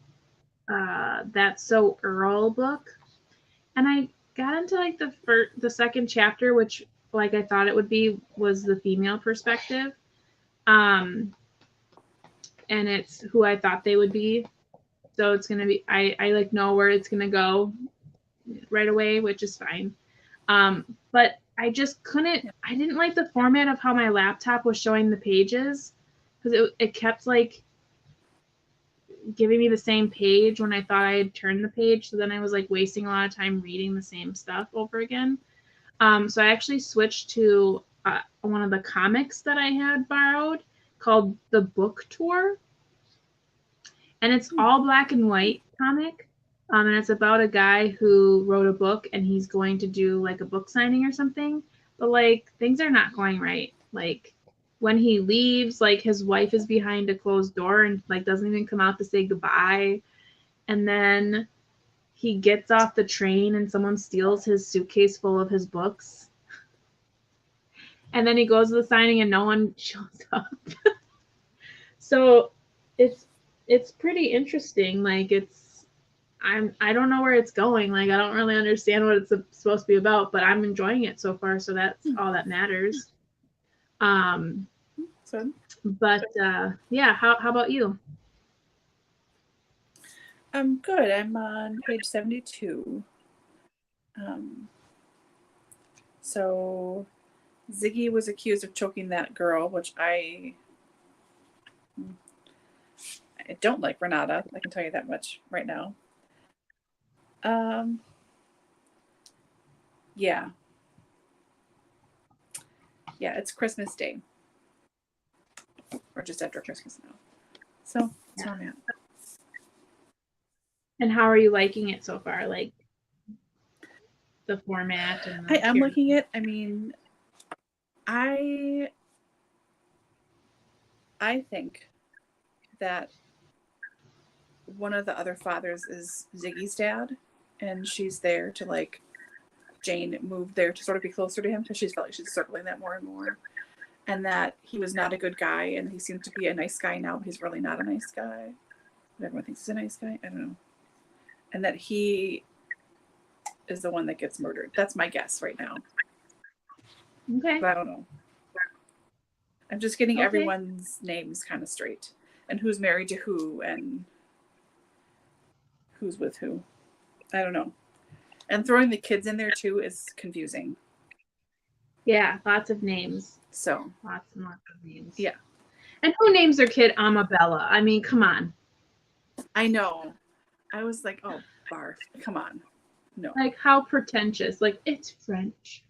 That's So Earl book, and I got into like the second chapter, which like I thought it would be, was the female perspective. And it's who I thought they would be. So it's gonna be I like know where it's gonna go right away, which is fine. But I just couldn't. I didn't like the format of how my laptop was showing the pages because it kept like giving me the same page when I thought I had turned the page. So then I was like wasting a lot of time reading the same stuff over again. So I actually switched to one of the comics that I had borrowed called The Book Tour. And it's all black and white comic. And it's about a guy who wrote a book and he's going to do like a book signing or something. But like things are not going right. Like when he leaves, like his wife is behind a closed door and like doesn't even come out to say goodbye. And then he gets off the train and someone steals his suitcase full of his books. And then he goes to the signing and no one shows up. So it's pretty interesting. Like I don't know where it's going. Like I don't really understand what it's supposed to be about, but I'm enjoying it so far, so that's all that matters. But yeah, how about you? I'm good. I'm on page 72. So Ziggy was accused of choking that girl, which I don't like Renata. I can tell you that much right now. Yeah, it's Christmas Day. Or just after Christmas now. So that's where I'm at. And how are you liking it so far? Like the format and I am liking it. I mean, I think that one of the other fathers is Ziggy's dad, and she's there to like Jane moved there to sort of be closer to him because she's felt like she's circling that more and more. and that he was not a good guy, and he seems to be a nice guy now, but he's really not a nice guy. But everyone thinks he's a nice guy. I don't know. And that he is the one that gets murdered. That's my guess right now. Okay. But I don't know. I'm just getting everyone's names kind of straight, and who's married to who, and who's with who. I don't know. And throwing the kids in there too is confusing. Yeah, lots of names. So lots and lots of names. Yeah. And who names their kid Amabella? I mean, come on. I know. I was like, oh, barf. Come on. No. Like, how pretentious. Like, it's French.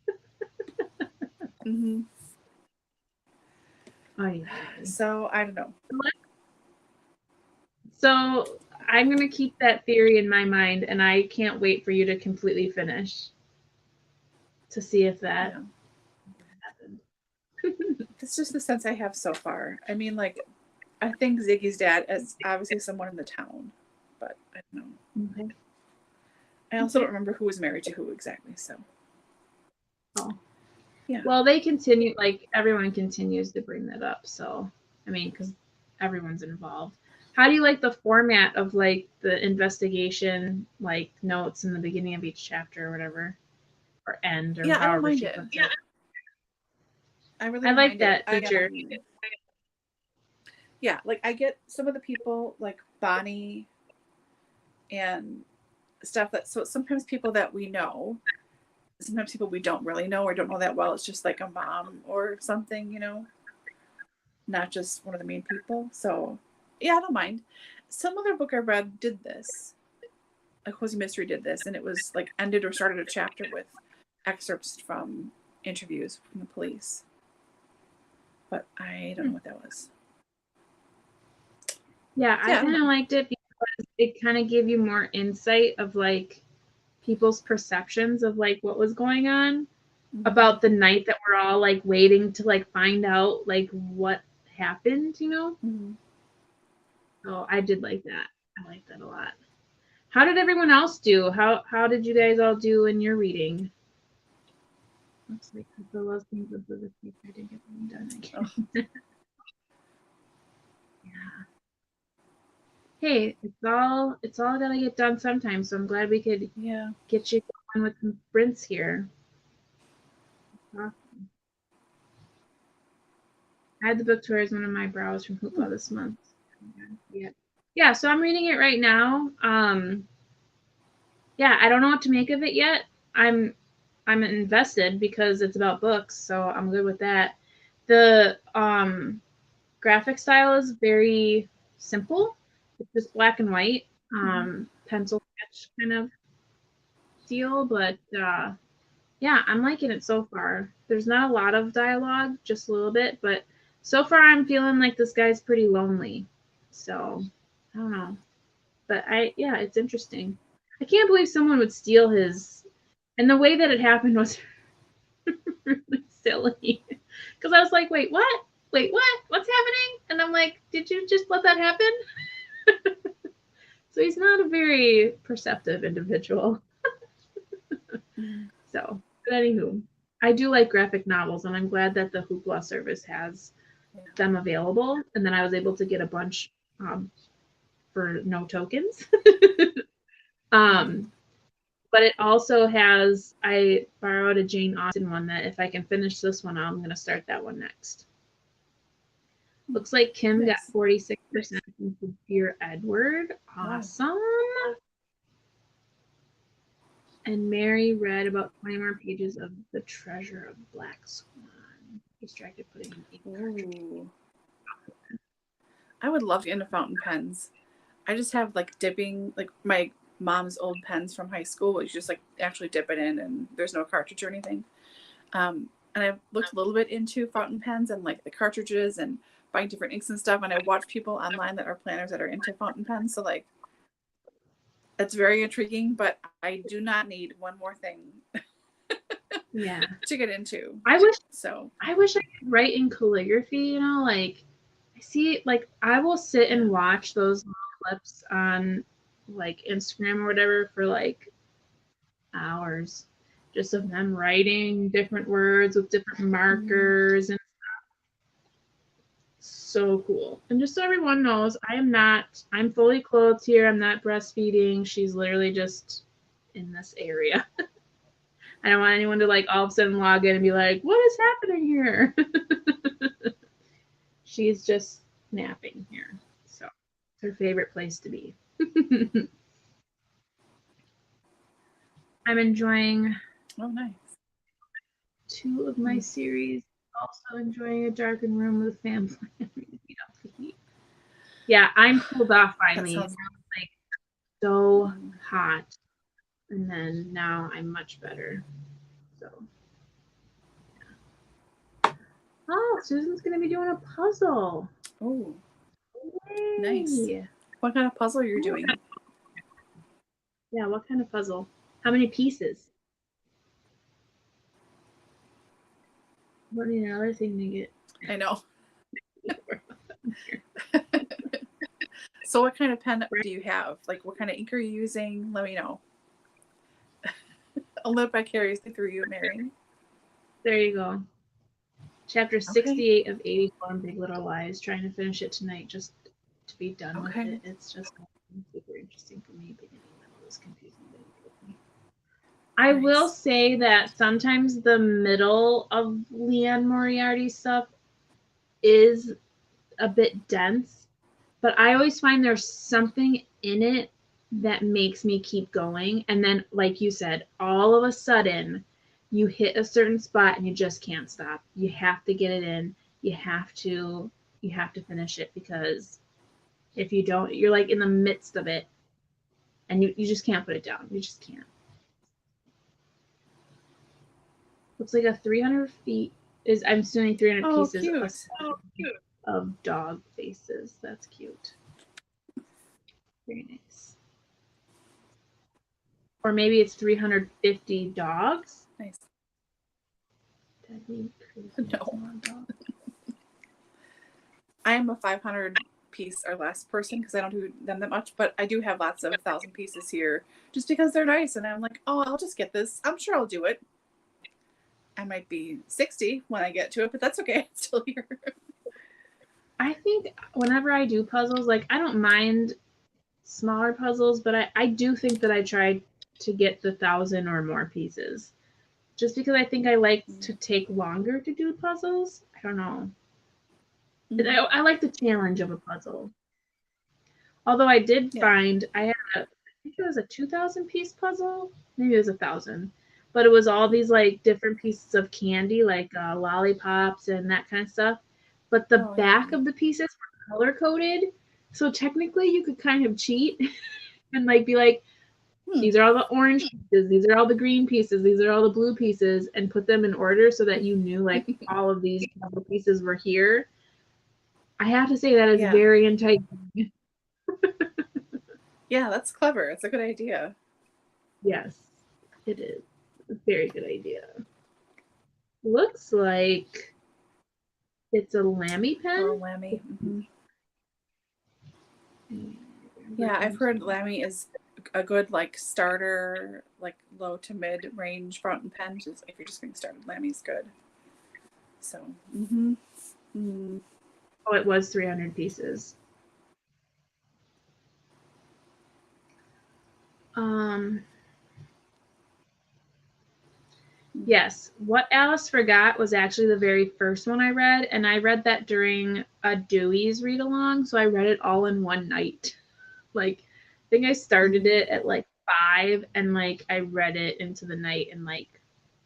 Mm-hmm. Oh, yeah. So, I don't know. So, I'm going to keep that theory in my mind, and I can't wait for you to completely finish to see if that happened. It's just the sense I have so far. I mean, like, I think Ziggy's dad is obviously someone in the town, but I don't know. Okay. I also don't remember who was married to who exactly, so. Oh. Yeah. Well, they continue, like, everyone continues to bring that up, so, I mean, because everyone's involved. How do you like the format of, like, the investigation, like, notes in the beginning of each chapter or whatever? Or end, or yeah, I don't mind it. Yeah. I like that feature. Yeah, like, I get some of the people, like Bonnie and stuff that, so sometimes people that we know, sometimes people we don't really know or don't know that well. It's just like a mom or something, you know, not just one of the main people. So yeah, I don't mind. Some other book I read did this. A Cozy Mystery did this, and it was like ended or started a chapter with excerpts from interviews from the police. But I don't know what that was. Yeah, I kind of liked it because it kind of gave you more insight of like people's perceptions of like what was going on about the night that we're all like waiting to like find out like what happened, you know? So I did like that. I liked that a lot. How did everyone else do? How did you guys all do in your reading? Looks like the last things of the week I didn't get them done again. Yeah. Hey, it's all gotta get done sometime, so I'm glad we could get you going with some sprints here. Awesome. I had the book tour as one of my browse from Hoopla this month. Yeah, so I'm reading it right now. Yeah, I don't know what to make of it yet. I'm invested because it's about books, so I'm good with that. The graphic style is very simple. It's just black and white, pencil sketch kind of deal, but yeah, I'm liking it so far. There's not a lot of dialogue, just a little bit, but so far I'm feeling like this guy's pretty lonely. So, I don't know. But yeah, it's interesting. I can't believe someone would steal his, and the way that it happened was really silly. Because I was like, wait, what? Wait, what? What's happening? And I'm like, did you just let that happen? So he's not a very perceptive individual. So, but anywho, I do like graphic novels, and I'm glad that the Hoopla service has them available. And then I was able to get a bunch for no tokens. But it also has, I borrowed a Jane Austen one that if I can finish this one, I'm going to start that one next. Looks like Kim got 46% into Dear Edward. Awesome. Wow. And Mary read about 20 more pages of The Treasure of Black Swan. Distracted putting in ink cartridge. I would love to get into fountain pens. I just have like dipping, like my mom's old pens from high school, where you just like actually dip it in and there's no cartridge or anything. And I've looked a little bit into fountain pens and like the cartridges and buying different inks and stuff. And I watch people online that are planners that are into fountain pens. So like, it's very intriguing, but I do not need one more thing to get into. I wish I could write in calligraphy, you know, like I see, like I will sit and watch those clips on like Instagram or whatever for like hours, just of them writing different words with different markers and stuff. so cool. And just so everyone knows, I'm fully clothed here. I'm not breastfeeding. She's literally just in this area. I don't want anyone to like all of a sudden log in and be like, what is happening here? She's just napping here. So it's her favorite place to be. I'm enjoying nice. 2 of my series. Also enjoying a darkened room with family. Yeah, I'm cooled off finally. Sounds... like so hot. And then now I'm much better. So yeah. Oh, Susan's gonna be doing a puzzle. Oh, Yay. Nice. What kind of puzzle are you doing? Yeah, what kind of puzzle? How many pieces? What need another thing to get? I know. So what kind of pen do you have? Like, what kind of ink are you using? Let me know. I'll live vicariously through you, Mary. There you go. Chapter 68 of 84 in Big Little Lies. Trying to finish it tonight just to be done with it. It's just super interesting for me. Beginning middle is confusing. I will say that sometimes the middle of Liane Moriarty stuff is a bit dense, but I always find there's something in it that makes me keep going. And then, like you said, all of a sudden you hit a certain spot and you just can't stop. You have to get it in. You have to finish it, because if you don't, you're like in the midst of it and you just can't put it down. You just can't. Looks like a 300 feet is, I'm assuming 300 pieces of dog faces. That's cute. Very nice. Or maybe it's 350 dogs. Nice. No. I am a 500 piece or less person because I don't do them that much, but I do have lots of 1,000 pieces here just because they're nice. And I'm like, oh, I'll just get this. I'm sure I'll do it. I might be 60 when I get to it, but that's okay. It's still here. I think whenever I do puzzles, like, I don't mind smaller puzzles, but I do think that I try to get the 1,000 or more pieces, just because I think I like to take longer to do puzzles. I don't know. I like the challenge of a puzzle. Although I did find I had I think it was a 2,000 piece puzzle. Maybe it was 1,000. But it was all these like different pieces of candy, like lollipops and that kind of stuff. But the back of the pieces were color coded, so technically you could kind of cheat and like be like, these are all the orange pieces, these are all the green pieces, these are all the blue pieces, and put them in order so that you knew like all of these pieces were here. I have to say that is very enticing. Yeah, that's clever. It's a good idea. Yes, it is. A very good idea. Looks like it's a Lamy pen. Oh, Lamy. Yeah, I've heard Lamy is a good like starter, like low to mid range fountain pen. Just if you're just getting started, Lamy's good. So. Oh, it was 300 pieces. Yes, What Alice Forgot was actually the very first one I read, and I read that during a Dewey's read along, so I read it all in one night. Like, I think I started it at like 5, and like I read it into the night, and like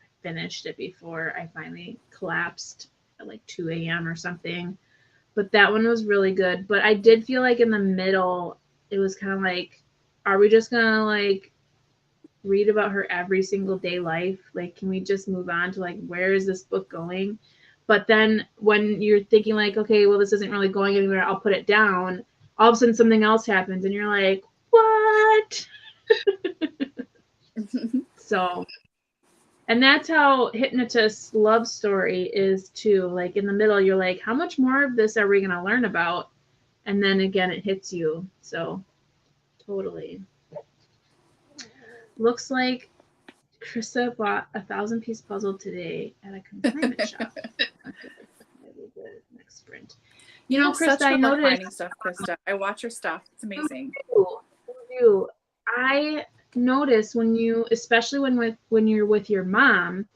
I finished it before I finally collapsed at like 2 a.m. or something. But that one was really good. But I did feel like in the middle, it was kind of like, are we just gonna like read about her every single day life? Like, can we just move on to like, where is this book going? But then when you're thinking like, okay, well, this isn't really going anywhere, I'll put it down, all of a sudden something else happens and you're like, what? So, and that's how Hypnotist's love story is too. Like in the middle, you're like, how much more of this are we going to learn about? And then again, it hits you. So totally. Looks like Krista bought a 1,000-piece puzzle today at a consignment shop. Next sprint. You know, Such Krista, I good luck noticed. finding stuff, Krista. I watch your stuff. It's amazing. I notice when you, especially when you're with your mom,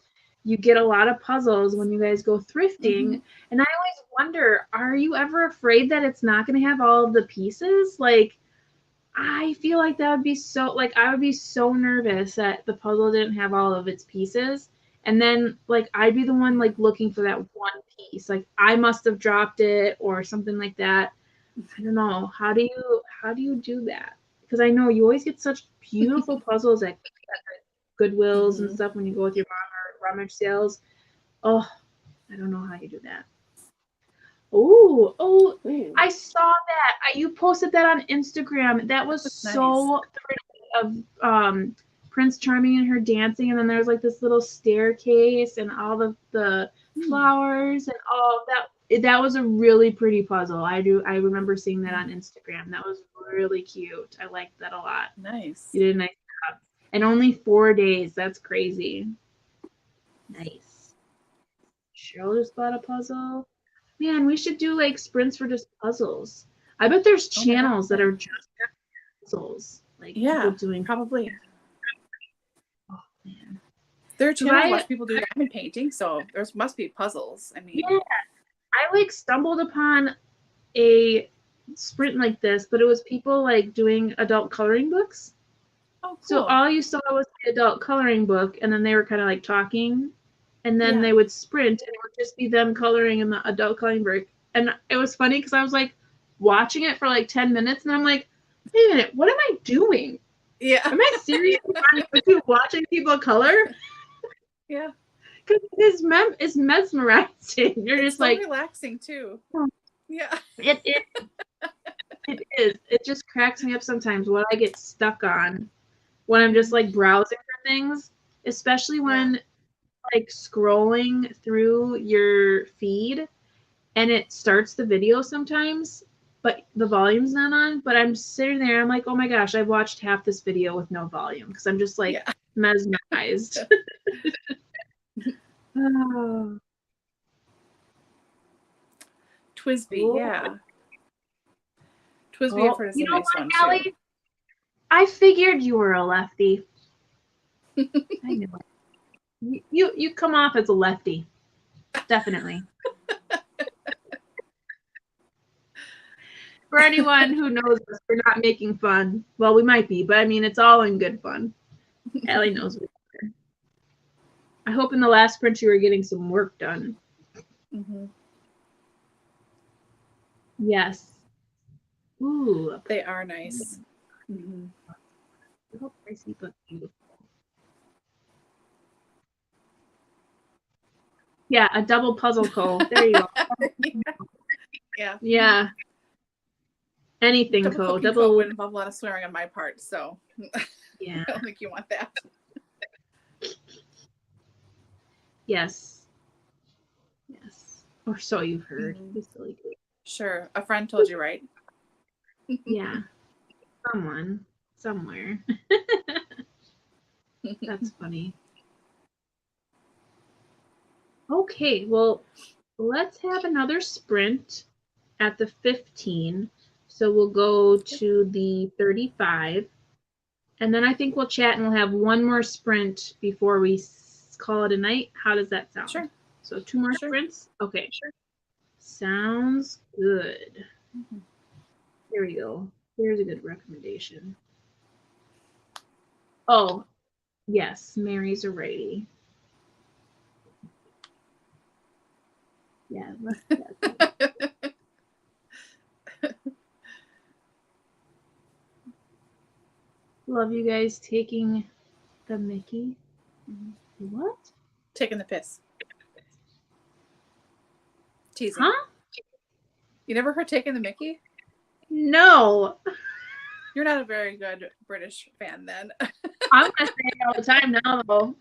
you get a lot of puzzles when you guys go thrifting. And I always wonder, are you ever afraid that it's not going to have all of the pieces? Like, I feel like that would be so, like, I would be so nervous that the puzzle didn't have all of its pieces. And then, like, I'd be the one, like, looking for that one piece. Like, I must have dropped it or something like that. I don't know. How do you do that? Because I know you always get such beautiful puzzles at Goodwills and stuff when you go with your mom or rummage sales. Oh, I don't know how you do that. Oh, I saw that. You posted that on Instagram. That was so pretty of Prince Charming and her dancing, and then there's like this little staircase and all the flowers, and that was a really pretty puzzle. I remember seeing that on Instagram. That was really cute. I liked that a lot. Nice. You did a nice job. And only 4 days. That's crazy. Nice. Cheryl just bought a puzzle. Man, we should do like sprints for just puzzles. I bet there's channels that are just puzzles. Like people doing probably. Oh man. There are channels watch people do diamond painting, so there must be puzzles. I mean, yeah. I like stumbled upon a sprint like this, but it was people like doing adult coloring books. Oh, cool. So all you saw was the adult coloring book, and then they were kind of like talking, and then they would sprint, and it would just be them coloring in the adult coloring book. And it was funny because I was like watching it for like 10 minutes, and I'm like, wait a minute, what am I doing? Yeah. Am I seriously watching people color? Yeah. Because it's mesmerizing. You're just so like relaxing too. Yeah. It is. It just cracks me up sometimes what I get stuck on when I'm just like browsing for things, especially when like scrolling through your feed and it starts the video sometimes, but the volume's not on. But I'm sitting there, I'm like, oh my gosh, I've watched half this video with no volume because I'm just like mesmerized. Oh. Twisby, Twisby, I've heard is a nice one Allie? too. I figured you were a lefty. I knew it. You come off as a lefty. Definitely. For anyone who knows us, we're not making fun. Well, we might be, but I mean, it's all in good fun. Allie knows we are. I hope in the last print you were getting some work done. Yes. Ooh. They are nice. I hope I see look beautiful. Yeah, a double puzzle co. There you go. Yeah. Anything co. Double would involve a lot of swearing on my part, so yeah. I don't think you want that. Yes. Yes. Or so you've heard. You silly goose. Sure. A friend told you, right? Yeah. Someone. Somewhere. That's funny. Okay, well, let's have another sprint at the 15. So we'll go to the 35. And then I think we'll chat and we'll have one more sprint before we call it a night. How does that sound? Sure. So 2 more sprints? Okay. Sure. Sounds good. Here we go. Here's a good recommendation. Oh, yes. Mary's a righty. Yeah. Love you guys taking the Mickey. What? Taking the piss. Teasing. Huh? You never heard taking the Mickey? No. You're not a very good British fan then. I'm going to say it all the time now, though.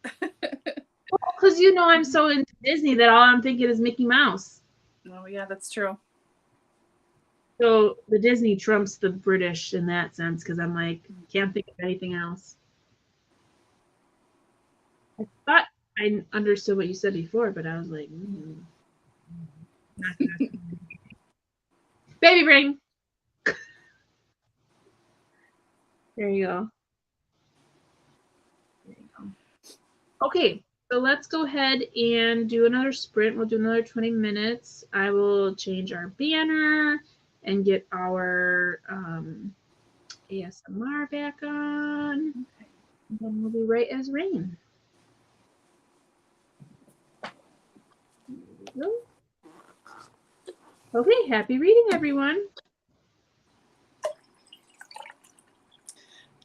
Because you know I'm so into Disney that all I'm thinking is Mickey Mouse. Oh, yeah, that's true. So the Disney trumps the British in that sense because I'm like, can't think of anything else. I thought I understood what you said before, but I was like, Baby brain. There you go. There you go. Okay, so let's go ahead and do another sprint. We'll do another 20 minutes. I will change our banner and get our ASMR back on. Okay. And then we'll be right as rain. There we go. Okay, happy reading, everyone.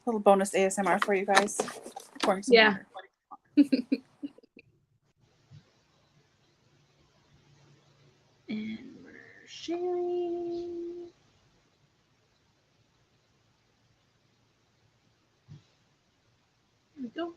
Little bonus ASMR for you guys. Pouring some Yeah. water. And we're sharing. There we go.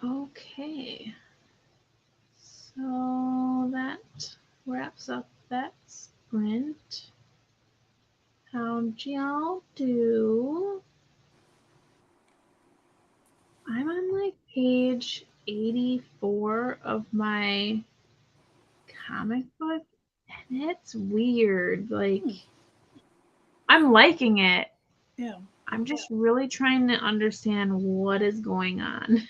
Okay. So that wraps up that sprint. How'd y'all do? I'm on like page 84 of my comic book, and it's weird. Like, I'm liking it. Yeah. I'm just really trying to understand what is going on.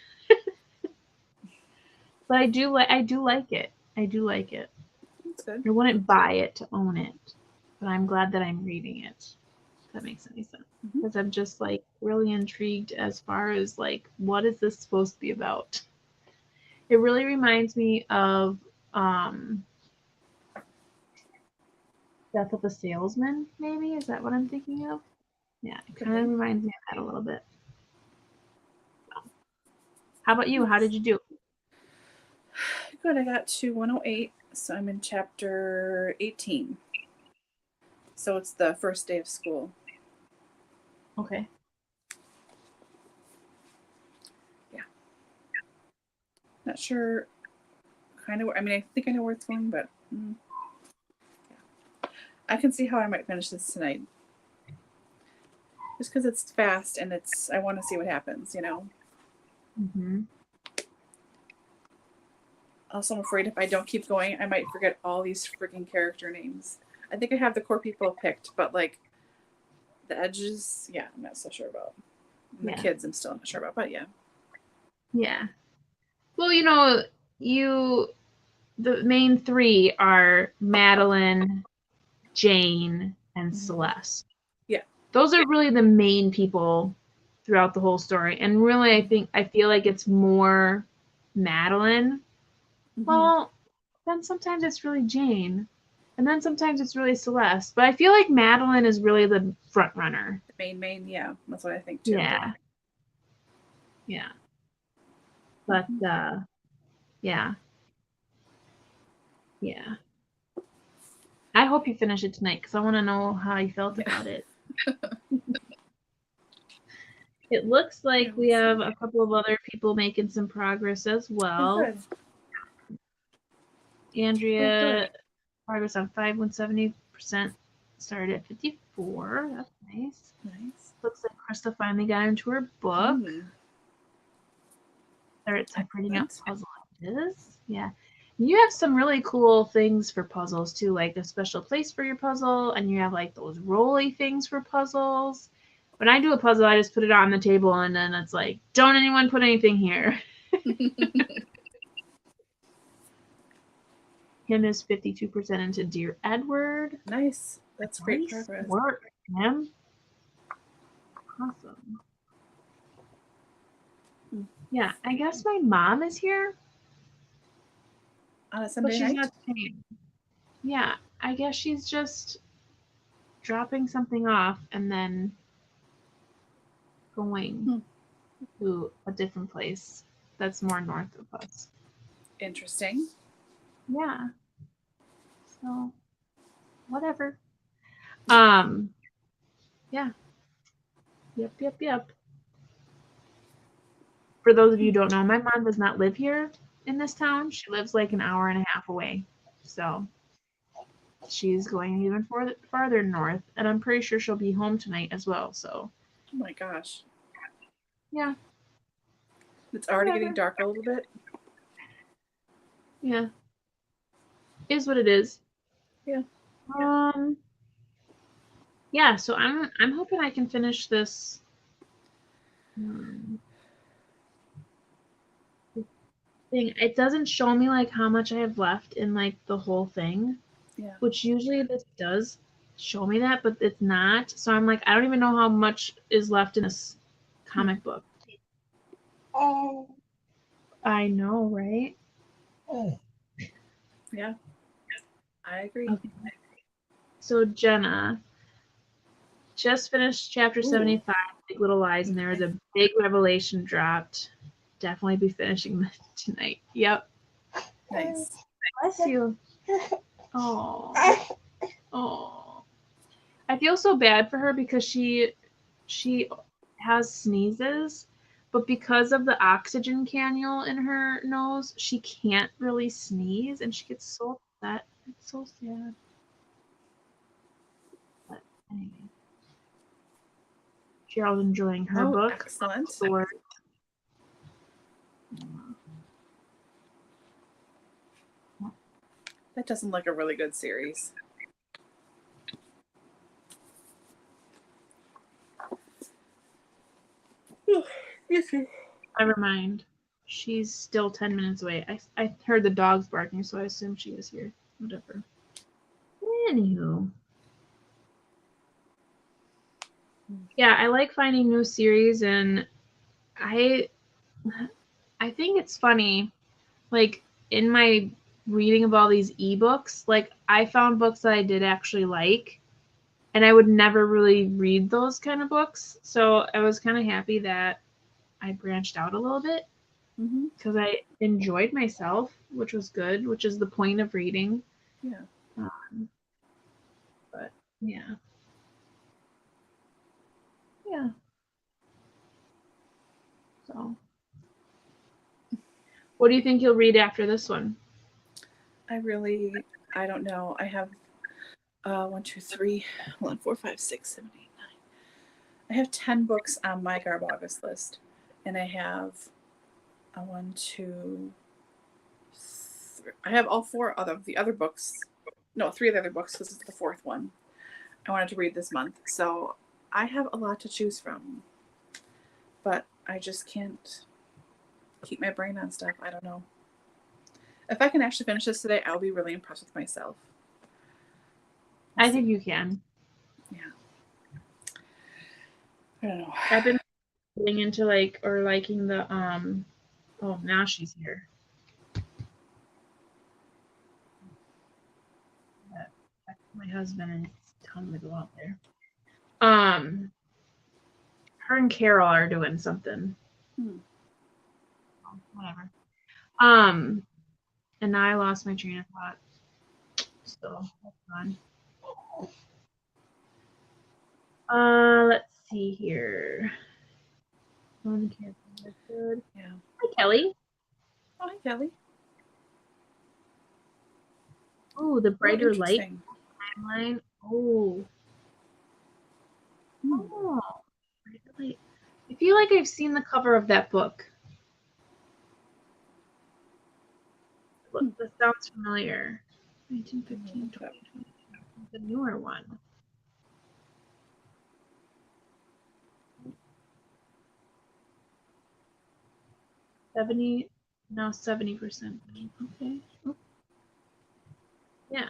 But I do like it. I do like it. That's good. I wouldn't buy it to own it, but I'm glad that I'm reading it. If that makes any sense. Because I'm just like really intrigued as far as like what is this supposed to be about? It really reminds me of Death of a Salesman, maybe? Is that what I'm thinking of? Yeah, it kind of reminds me of that a little bit. So. How about you? How did you do? Good. I got to 108, so I'm in chapter 18. So it's the first day of school. Okay. Yeah. Not sure kind of, I mean, I think I know where it's going, but yeah. I can see how I might finish this tonight. Just because it's fast and I want to see what happens, you know? Mm-hmm. Also, I'm afraid if I don't keep going, I might forget all these freaking character names. I think I have the core people picked, but like the edges, yeah, I'm not so sure about. And the kids, I'm still not sure about, but yeah. Yeah. Well, you know, the main three are Madeline, Jane, and Celeste. Yeah. Those are really the main people throughout the whole story. And really, I feel like it's more Madeline. Well, then sometimes it's really Jane. And then sometimes it's really Celeste. But I feel like Madeline is really the front runner. The main, yeah. That's what I think too. Yeah. Yeah. But, yeah. Yeah. I hope you finish it tonight because I want to know how you felt about it. It looks like we have a couple of other people making some progress as well. Oh, good. Andrea, progress on 570%, started at 54. That's nice. Nice. Looks like Krista finally got into her book. Started separating out puzzle ideas. Yeah. You have some really cool things for puzzles too, like a special place for your puzzle, and you have like those rolly things for puzzles. When I do a puzzle, I just put it on the table, and then it's like, don't anyone put anything here. Him is 52% into Dear Edward. Nice. That's great progress. Work, Him. Awesome. Yeah, I guess my mom is here. On a Sunday night? Not staying. Yeah, I guess she's just dropping something off and then going to a different place that's more north of us. Interesting. Yeah. So, whatever. Yeah. Yep. For those of you who don't know, my mom does not live here in this town. She lives like an hour and a half away. So, she's going even farther north, and I'm pretty sure she'll be home tonight as well. So, oh my gosh. Yeah. It's already getting dark a little bit. Yeah. Is what it is. Yeah. Yeah, so I'm hoping I can finish this thing. It doesn't show me like how much I have left in like the whole thing. Yeah. Which usually this does show me that, but it's not. So I'm like, I don't even know how much is left in this comic book. Oh. I know, right? Oh. Yeah. I agree. Okay. So Jenna just finished chapter 75, Big Little Lies, and there was a big revelation dropped. Definitely be finishing this tonight. Yep. Nice. Bless you. Oh. I feel so bad for her because she has sneezes, but because of the oxygen cannula in her nose, she can't really sneeze, and she gets so upset. It's so sad. But anyway, Cheryl's enjoying her book. Excellent. Sword. That doesn't look a really good series. Never mind. She's still 10 minutes away. I heard the dogs barking, so I assumed she was here. Whatever. Anywho. Yeah, I like finding new series, and I think it's funny. Like, in my reading of all these ebooks, like, I found books that I did actually like, and I would never really read those kind of books. So I was kind of happy that I branched out a little bit because I enjoyed myself, which was good, which is the point of reading. Yeah. But yeah. Yeah. So, what do you think you'll read after this one? I don't know. I have 1, 2, 3, 4, 5, 6, 7, 8, 9. I have 10 books on my Garb August list, and I have 1, 2, 3. I have all 4 of the other books. No, 3 of the other books because it's the 4th one I wanted to read this month. So I have a lot to choose from, but I just can't keep my brain on stuff. I don't know. If I can actually finish this today, I'll be really impressed with myself. I think you can. Yeah. I don't know. I've been getting into liking the oh, now she's here. My husband and tell him to go out there. Her and Carol are doing something. Whatever. And now I lost my train of thought. So that's fun. Let's see here. One character is good. Yeah. Hi, Kelly. Oh, hi, Kelly. Oh, the brighter light Interesting. timeline. Oh. Oh. Brighter light. I feel like I've seen the cover of that book. That sounds familiar. 1915, 2020. The newer one. Now 70%. Okay. Oh. Yeah.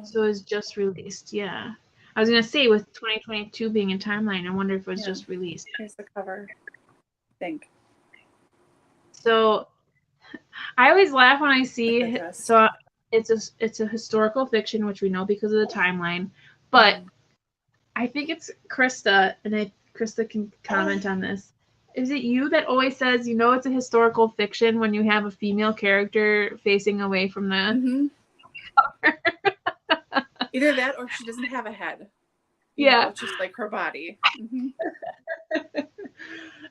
So it's just released. Yeah. I was gonna say with 2022 being in timeline, I wonder if it was just released. Here's the cover. I think. So I always laugh when I see so it's a historical fiction, which we know because of the timeline, but I think it's Krista, and Krista can comment on this. Is it you that always says, it's a historical fiction when you have a female character facing away from the cover? Either that or she doesn't have a head. It's just like her body.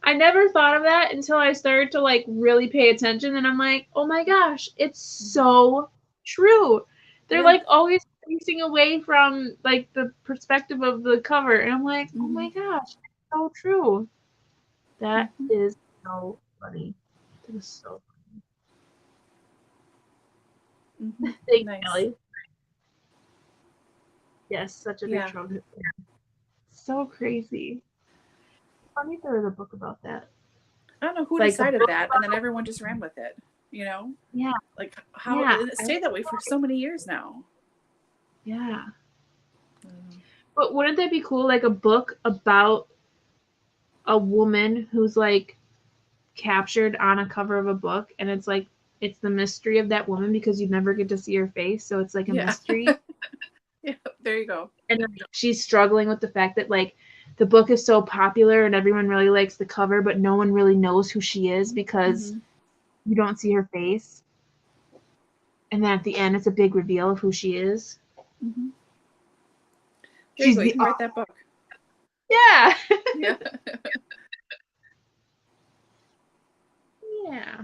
I never thought of that until I started to really pay attention, and I'm like, oh my gosh, it's so true. They're always facing away from the perspective of the cover, and I'm like, oh my gosh, so true. That is so funny. That is so funny. Thanks, Kelly. Yes, such a big trope. So crazy. Funny if there was a book about that. I don't know who decided that, and then everyone just ran with it. Yeah. How it stayed that way for so many years now. Yeah. But wouldn't that be cool? A book about a woman who's captured on a cover of a book, and it's it's the mystery of that woman because you never get to see her face, so it's a mystery. Yeah, there you go. And she's struggling with the fact that the book is so popular and everyone really likes the cover, but no one really knows who she is because you don't see her face. And then at the end, it's a big reveal of who she is. She's you can write that book. Yeah. Yeah. Yeah.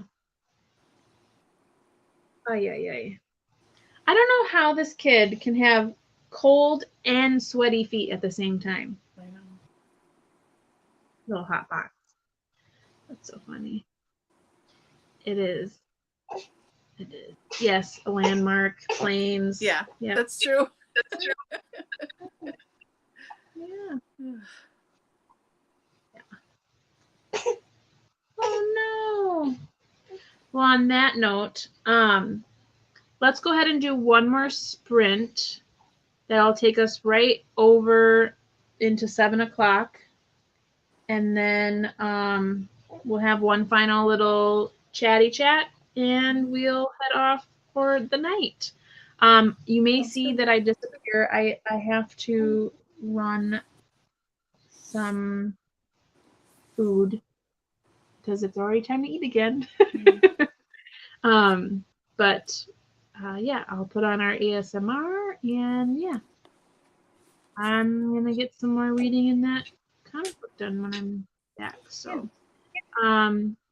Ay, ay, ay. I don't know how this kid can have cold and sweaty feet at the same time. I know. Little hot box. That's so funny. It is. It is. Yes, a landmark, planes. Yeah, Yep. that's true. Yeah. Oh no. Well, on that note, let's go ahead and do one more sprint. That'll take us right over into 7 o'clock. And then we'll have one final little chatty chat and we'll head off for the night. You may see that I disappear. I have to run some food because it's already time to eat again. But yeah, I'll put on our ASMR and yeah, I'm going to get some more reading in that comic book done when I'm back. So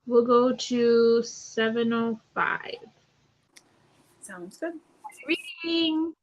we'll go to 7:05. Sounds good. Reading.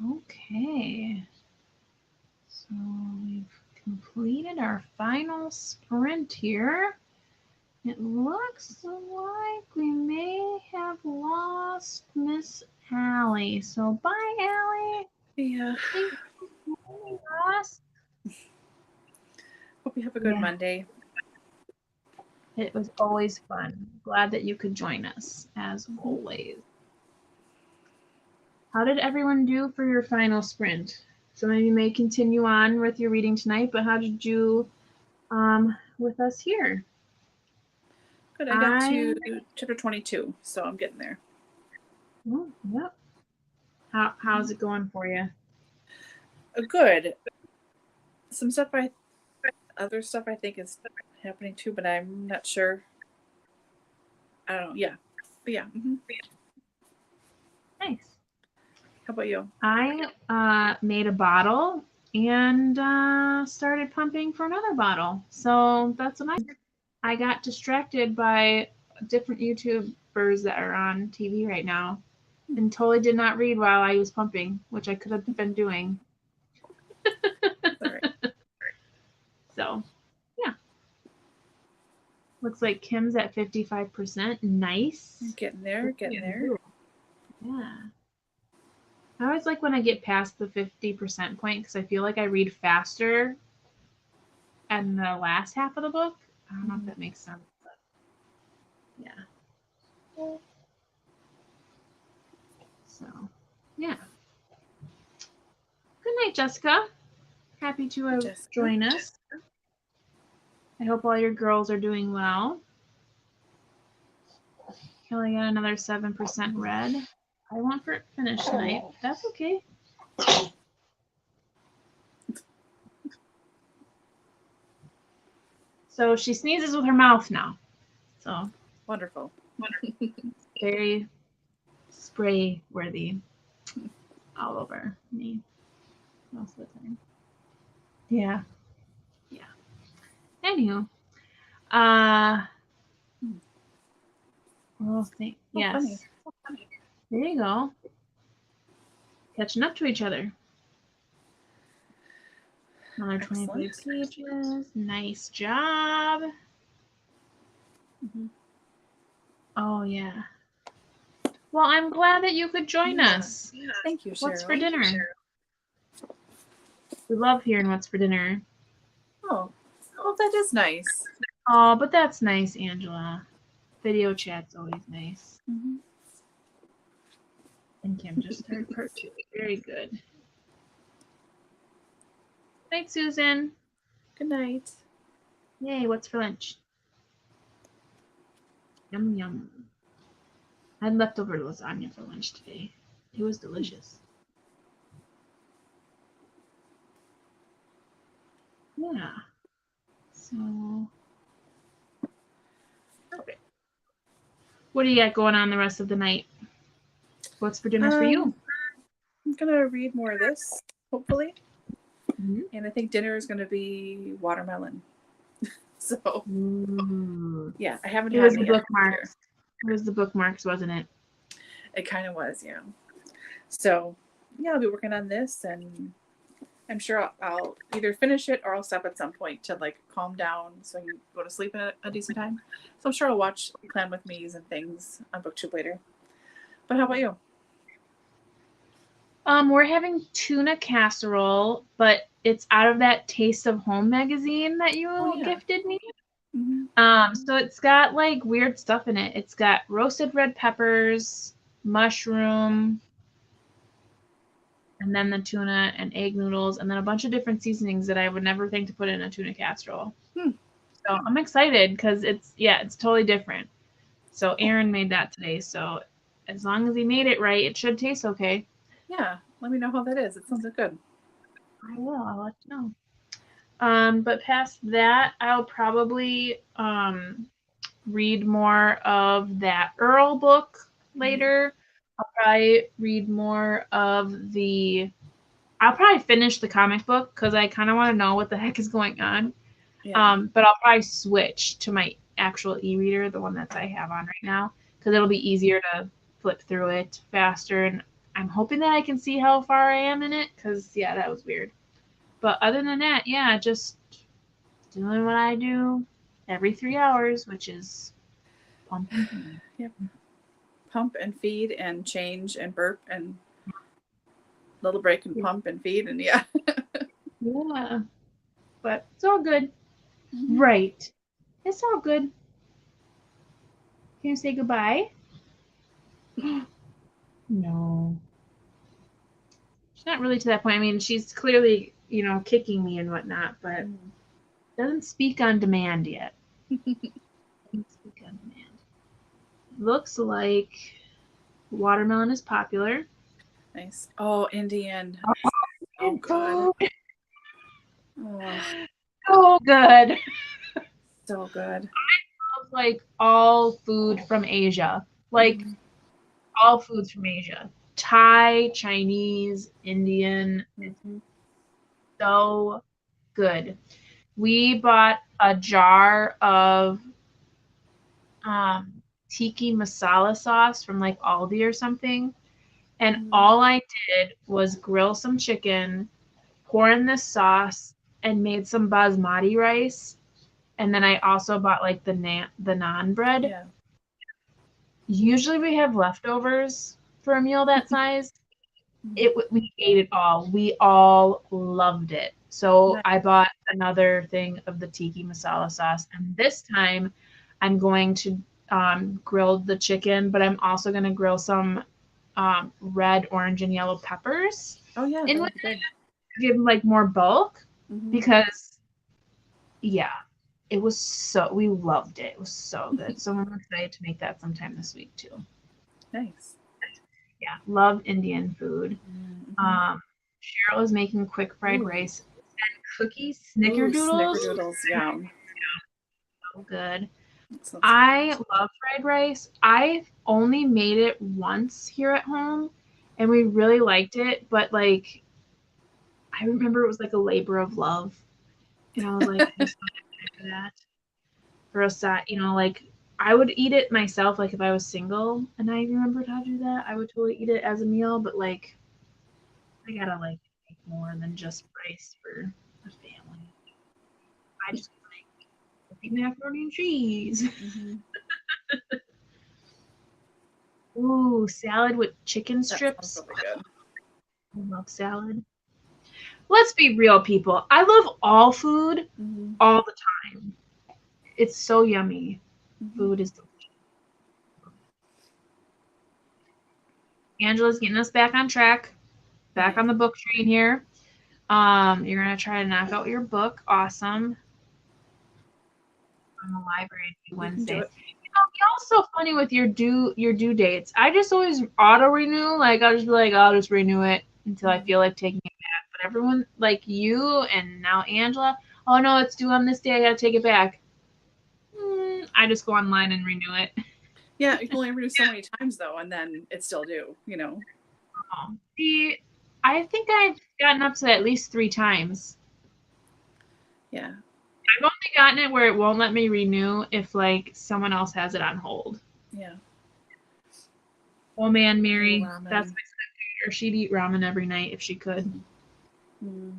Okay, so we've completed our final sprint here. It looks like we may have lost Miss Allie. So bye, Allie. Yeah. Thank you for joining us. Hope you have a good Monday. It was always fun. Glad that you could join us, as always. How did everyone do for your final sprint? Some of you may continue on with your reading tonight, but how did you with us here? Good. I got to chapter 22, so I'm getting there. Oh, yep. How's it going for you? Good. Some stuff other stuff I think is happening too, but I'm not sure. I don't know. Yeah. But yeah. Nice. How about you? I made a bottle and started pumping for another bottle. So that's what I got distracted by different YouTube pumpers that are on TV right now, and totally did not read while I was pumping, which I could have been doing. All right. So, yeah. Looks like Kim's at 55%. Nice. Getting there, getting there. Yeah. I always like when I get past the 50% point because I feel like I read faster in the last half of the book. I don't know if that makes sense, but yeah. So, yeah. Good night, Jessica. Happy to have joined us. I hope all your girls are doing well. Kelly got another 7% red. I won't finish tonight. That's okay. So she sneezes with her mouth now. So Wonderful. very spray worthy all over me most of the time. Yeah. Yeah. Anywho. Well, yes. Funny. There you go. Catching up to each other. Another 23 pages. Nice job. Oh, yeah. Well, I'm glad that you could join us. Yeah. Thank you, Cheryl. What's for dinner? We love hearing what's for dinner. Oh, that is nice. Oh, but that's nice, Angela. Video chat's always nice. And Kim just started part 2. Very good. Night, Susan. Good night. Yay, what's for lunch? Yum, yum. I had leftover lasagna for lunch today. It was delicious. Yeah. So, okay. What do you got going on the rest of the night? What's for dinner for you? I'm going to read more of this, hopefully. And I think dinner is going to be watermelon. So, yeah, I haven't had the bookmarks. It was the bookmarks, wasn't it? It kind of was, yeah. So, yeah, I'll be working on this, and I'm sure I'll either finish it or I'll stop at some point to like calm down so I can go to sleep at a decent time. So I'm sure I'll watch Plan with Me's and things on BookTube later. But how about you? We're having tuna casserole, but it's out of that Taste of Home magazine that you gifted me. So it's got like weird stuff in it. It's got roasted red peppers, mushroom, and then the tuna and egg noodles, and then a bunch of different seasonings that I would never think to put in a tuna casserole. So I'm excited because it's totally different. So Aaron made that today. So as long as he made it right, it should taste okay. Yeah, let me know how that is. It sounds good. I will. I'll let you know. But past that, I'll probably read more of that Earl book later. I'll probably read more of I'll probably finish the comic book because I kind of want to know what the heck is going on. Yeah. But I'll probably switch to my actual e-reader, the one that I have on right now, because it'll be easier to flip through it faster. And I'm hoping that I can see how far I am in it because, that was weird. But other than that, just doing what I do every 3 hours, which is pump and feed. Yep. Pump and feed and change and burp and little break and pump and feed and yeah. But it's all good. Right. It's all good. Can you say goodbye? No. She's not really to that point. I mean, she's clearly, kicking me and whatnot, but doesn't speak on demand yet. Doesn't speak on demand. Looks like watermelon is popular. Nice. Oh, Indian. Oh, God. Oh. So good. So good. I love like all food from Asia. Like all foods from Asia. Thai, Chinese, Indian. It's so good. We bought a jar of tiki masala sauce from like Aldi or something. And Mhm. all I did was grill some chicken, pour in this sauce, and made some basmati rice. And then I also bought like the naan bread. Yeah. Usually we have leftovers for a meal that size. We ate it all. We all loved it. So Nice. I bought another thing of the tiki masala sauce, and this time I'm going to grill the chicken, but I'm also going to grill some red, orange, and yellow peppers Oh yeah, in that with would be good. it to give like more bulk Mhm. because yeah, we loved it. It was so good. So I'm excited to make that sometime this week too. Nice. Yeah, love Indian food. Mhm. Cheryl is making quick fried Ooh. rice and cookies, Ooh, snickerdoodles. snickerdoodles. Yeah. So good. That sounds I good. love fried rice. I've only made it once here at home, and we really liked it. But like, I remember it was like a labor of love, and I was like, I just don't have time for that. For a set, like I would eat it myself, like if I was single and I remembered how to do that, I would totally eat it as a meal. But like, I gotta like make more than just rice for a family. I just like cooking macaroni and cheese. Mhm. Ooh, salad with chicken That sounds strips. really good. I love salad. Let's be real, people. I love all food Mhm. all the time. It's so yummy. Mhm. Food is delicious. Angela's getting us back on track, back on Nice. the book train here. You're gonna try to knock out your book. Awesome. On the library You can do Wednesdays. it. Y'all so funny with your due dates. I just always auto renew. Like I'll just be like, I'll just renew it until I feel like taking it back. But everyone, like you and now Angela, oh no, it's due on this day. I gotta take it back. I just go online and renew it. Yeah, you can only ever do so many times though, and then it's still due. See, I think I've gotten up to at least 3 times. Yeah. I've only gotten it where it won't let me renew if like someone else has it on hold. Yeah. Oh man, Oh, Mary, ramen. that's my stepdaughter. She'd eat ramen every night if she could. Mm.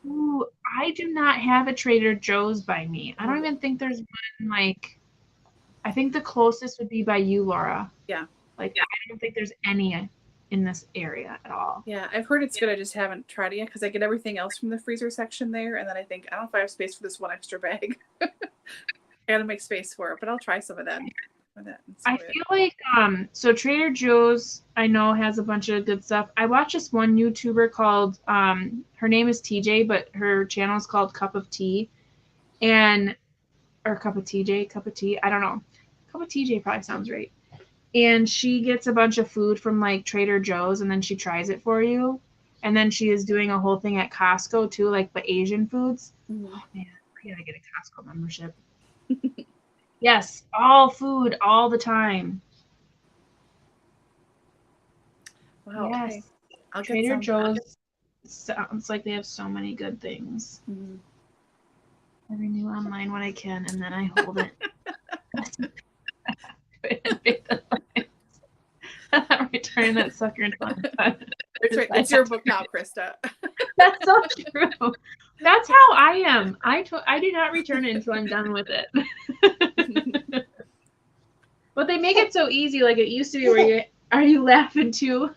Ooh, I do not have a Trader Joe's by me. I don't Oh. even think there's one like. I think the closest would be by you, Laura. Yeah. Like I don't think there's any in this area at all. Yeah, I've heard it's good. I just haven't tried it yet because I get everything else from the freezer section there, and then I think I don't know if I have space for this one extra bag. I gotta make space for it, but I'll try some of that. I feel like so Trader Joe's I know has a bunch of good stuff. I watched this one YouTuber called her name is TJ, but her channel is called Cup of Tea, and or Cup of TJ, Cup of Tea, I don't know. Cup of TJ probably sounds right. And she gets a bunch of food from like Trader Joe's and then she tries it for you. And then she is doing a whole thing at Costco too, like but Asian foods. Mm-hmm. Oh man, I gotta get a Costco membership. Yes, all food all the time. Wow. Yes. Okay. I'll get Trader some. Joe's sounds like they have so many good things. Mm-hmm. I renew online when I can and then I hold it. Returning that sucker into my It's right. It's your book now, Krista. That's so true. That's how I am. I do not return it until I'm done with it. But they make it so easy. Like it used to be where are you laughing too?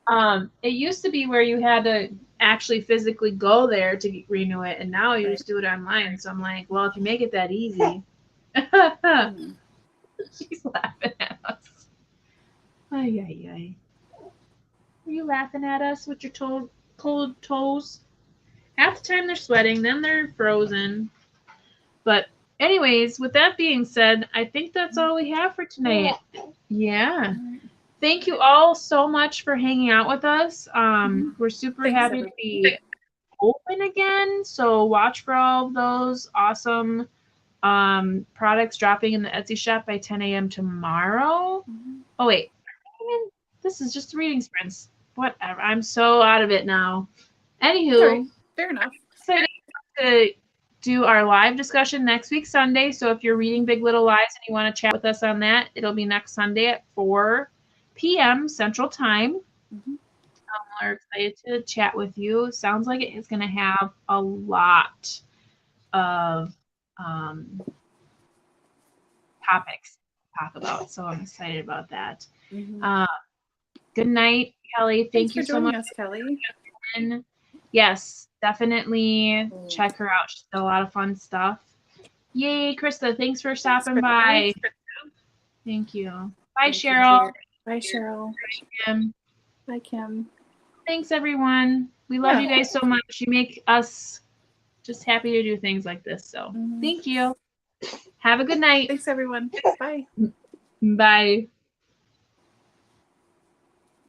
It used to be where you had to actually physically go there to renew it, and now you just do it online. So I'm like, well, if you make it that easy. She's laughing at us. Ay, ay, ay. Are you laughing at us with your cold toes? Half the time they're sweating, then they're frozen. But anyways, with that being said, I think that's all we have for tonight. Yeah. Thank you all so much for hanging out with us. We're super happy to be open again. So watch for all of those awesome products dropping in the Etsy shop by 10 a.m. tomorrow. Oh wait, this is just reading sprints. Whatever. I'm so out of it now. Anywho, Sorry. Fair enough. Excited do our live discussion next week, Sunday. So if you're reading Big Little Lies and you want to chat with us on that, it'll be next Sunday at 4 p.m. Central Time. We're excited to chat with you. Sounds like it is going to have a lot of topics to talk about. So I'm excited about that. Good night, Kelly. Thank you so much. Thanks for joining us, Kelly. Yes, definitely check her out. She's got a lot of fun stuff. Yay, Krista. Thanks for stopping by. Thank you. Bye, Cheryl. Bye, Cheryl. Bye, Kim. Bye, Kim. Thanks, everyone. We love you guys so much. You make us just happy to do things like this. So thank you. Have a good night. Thanks, everyone. Bye. Bye.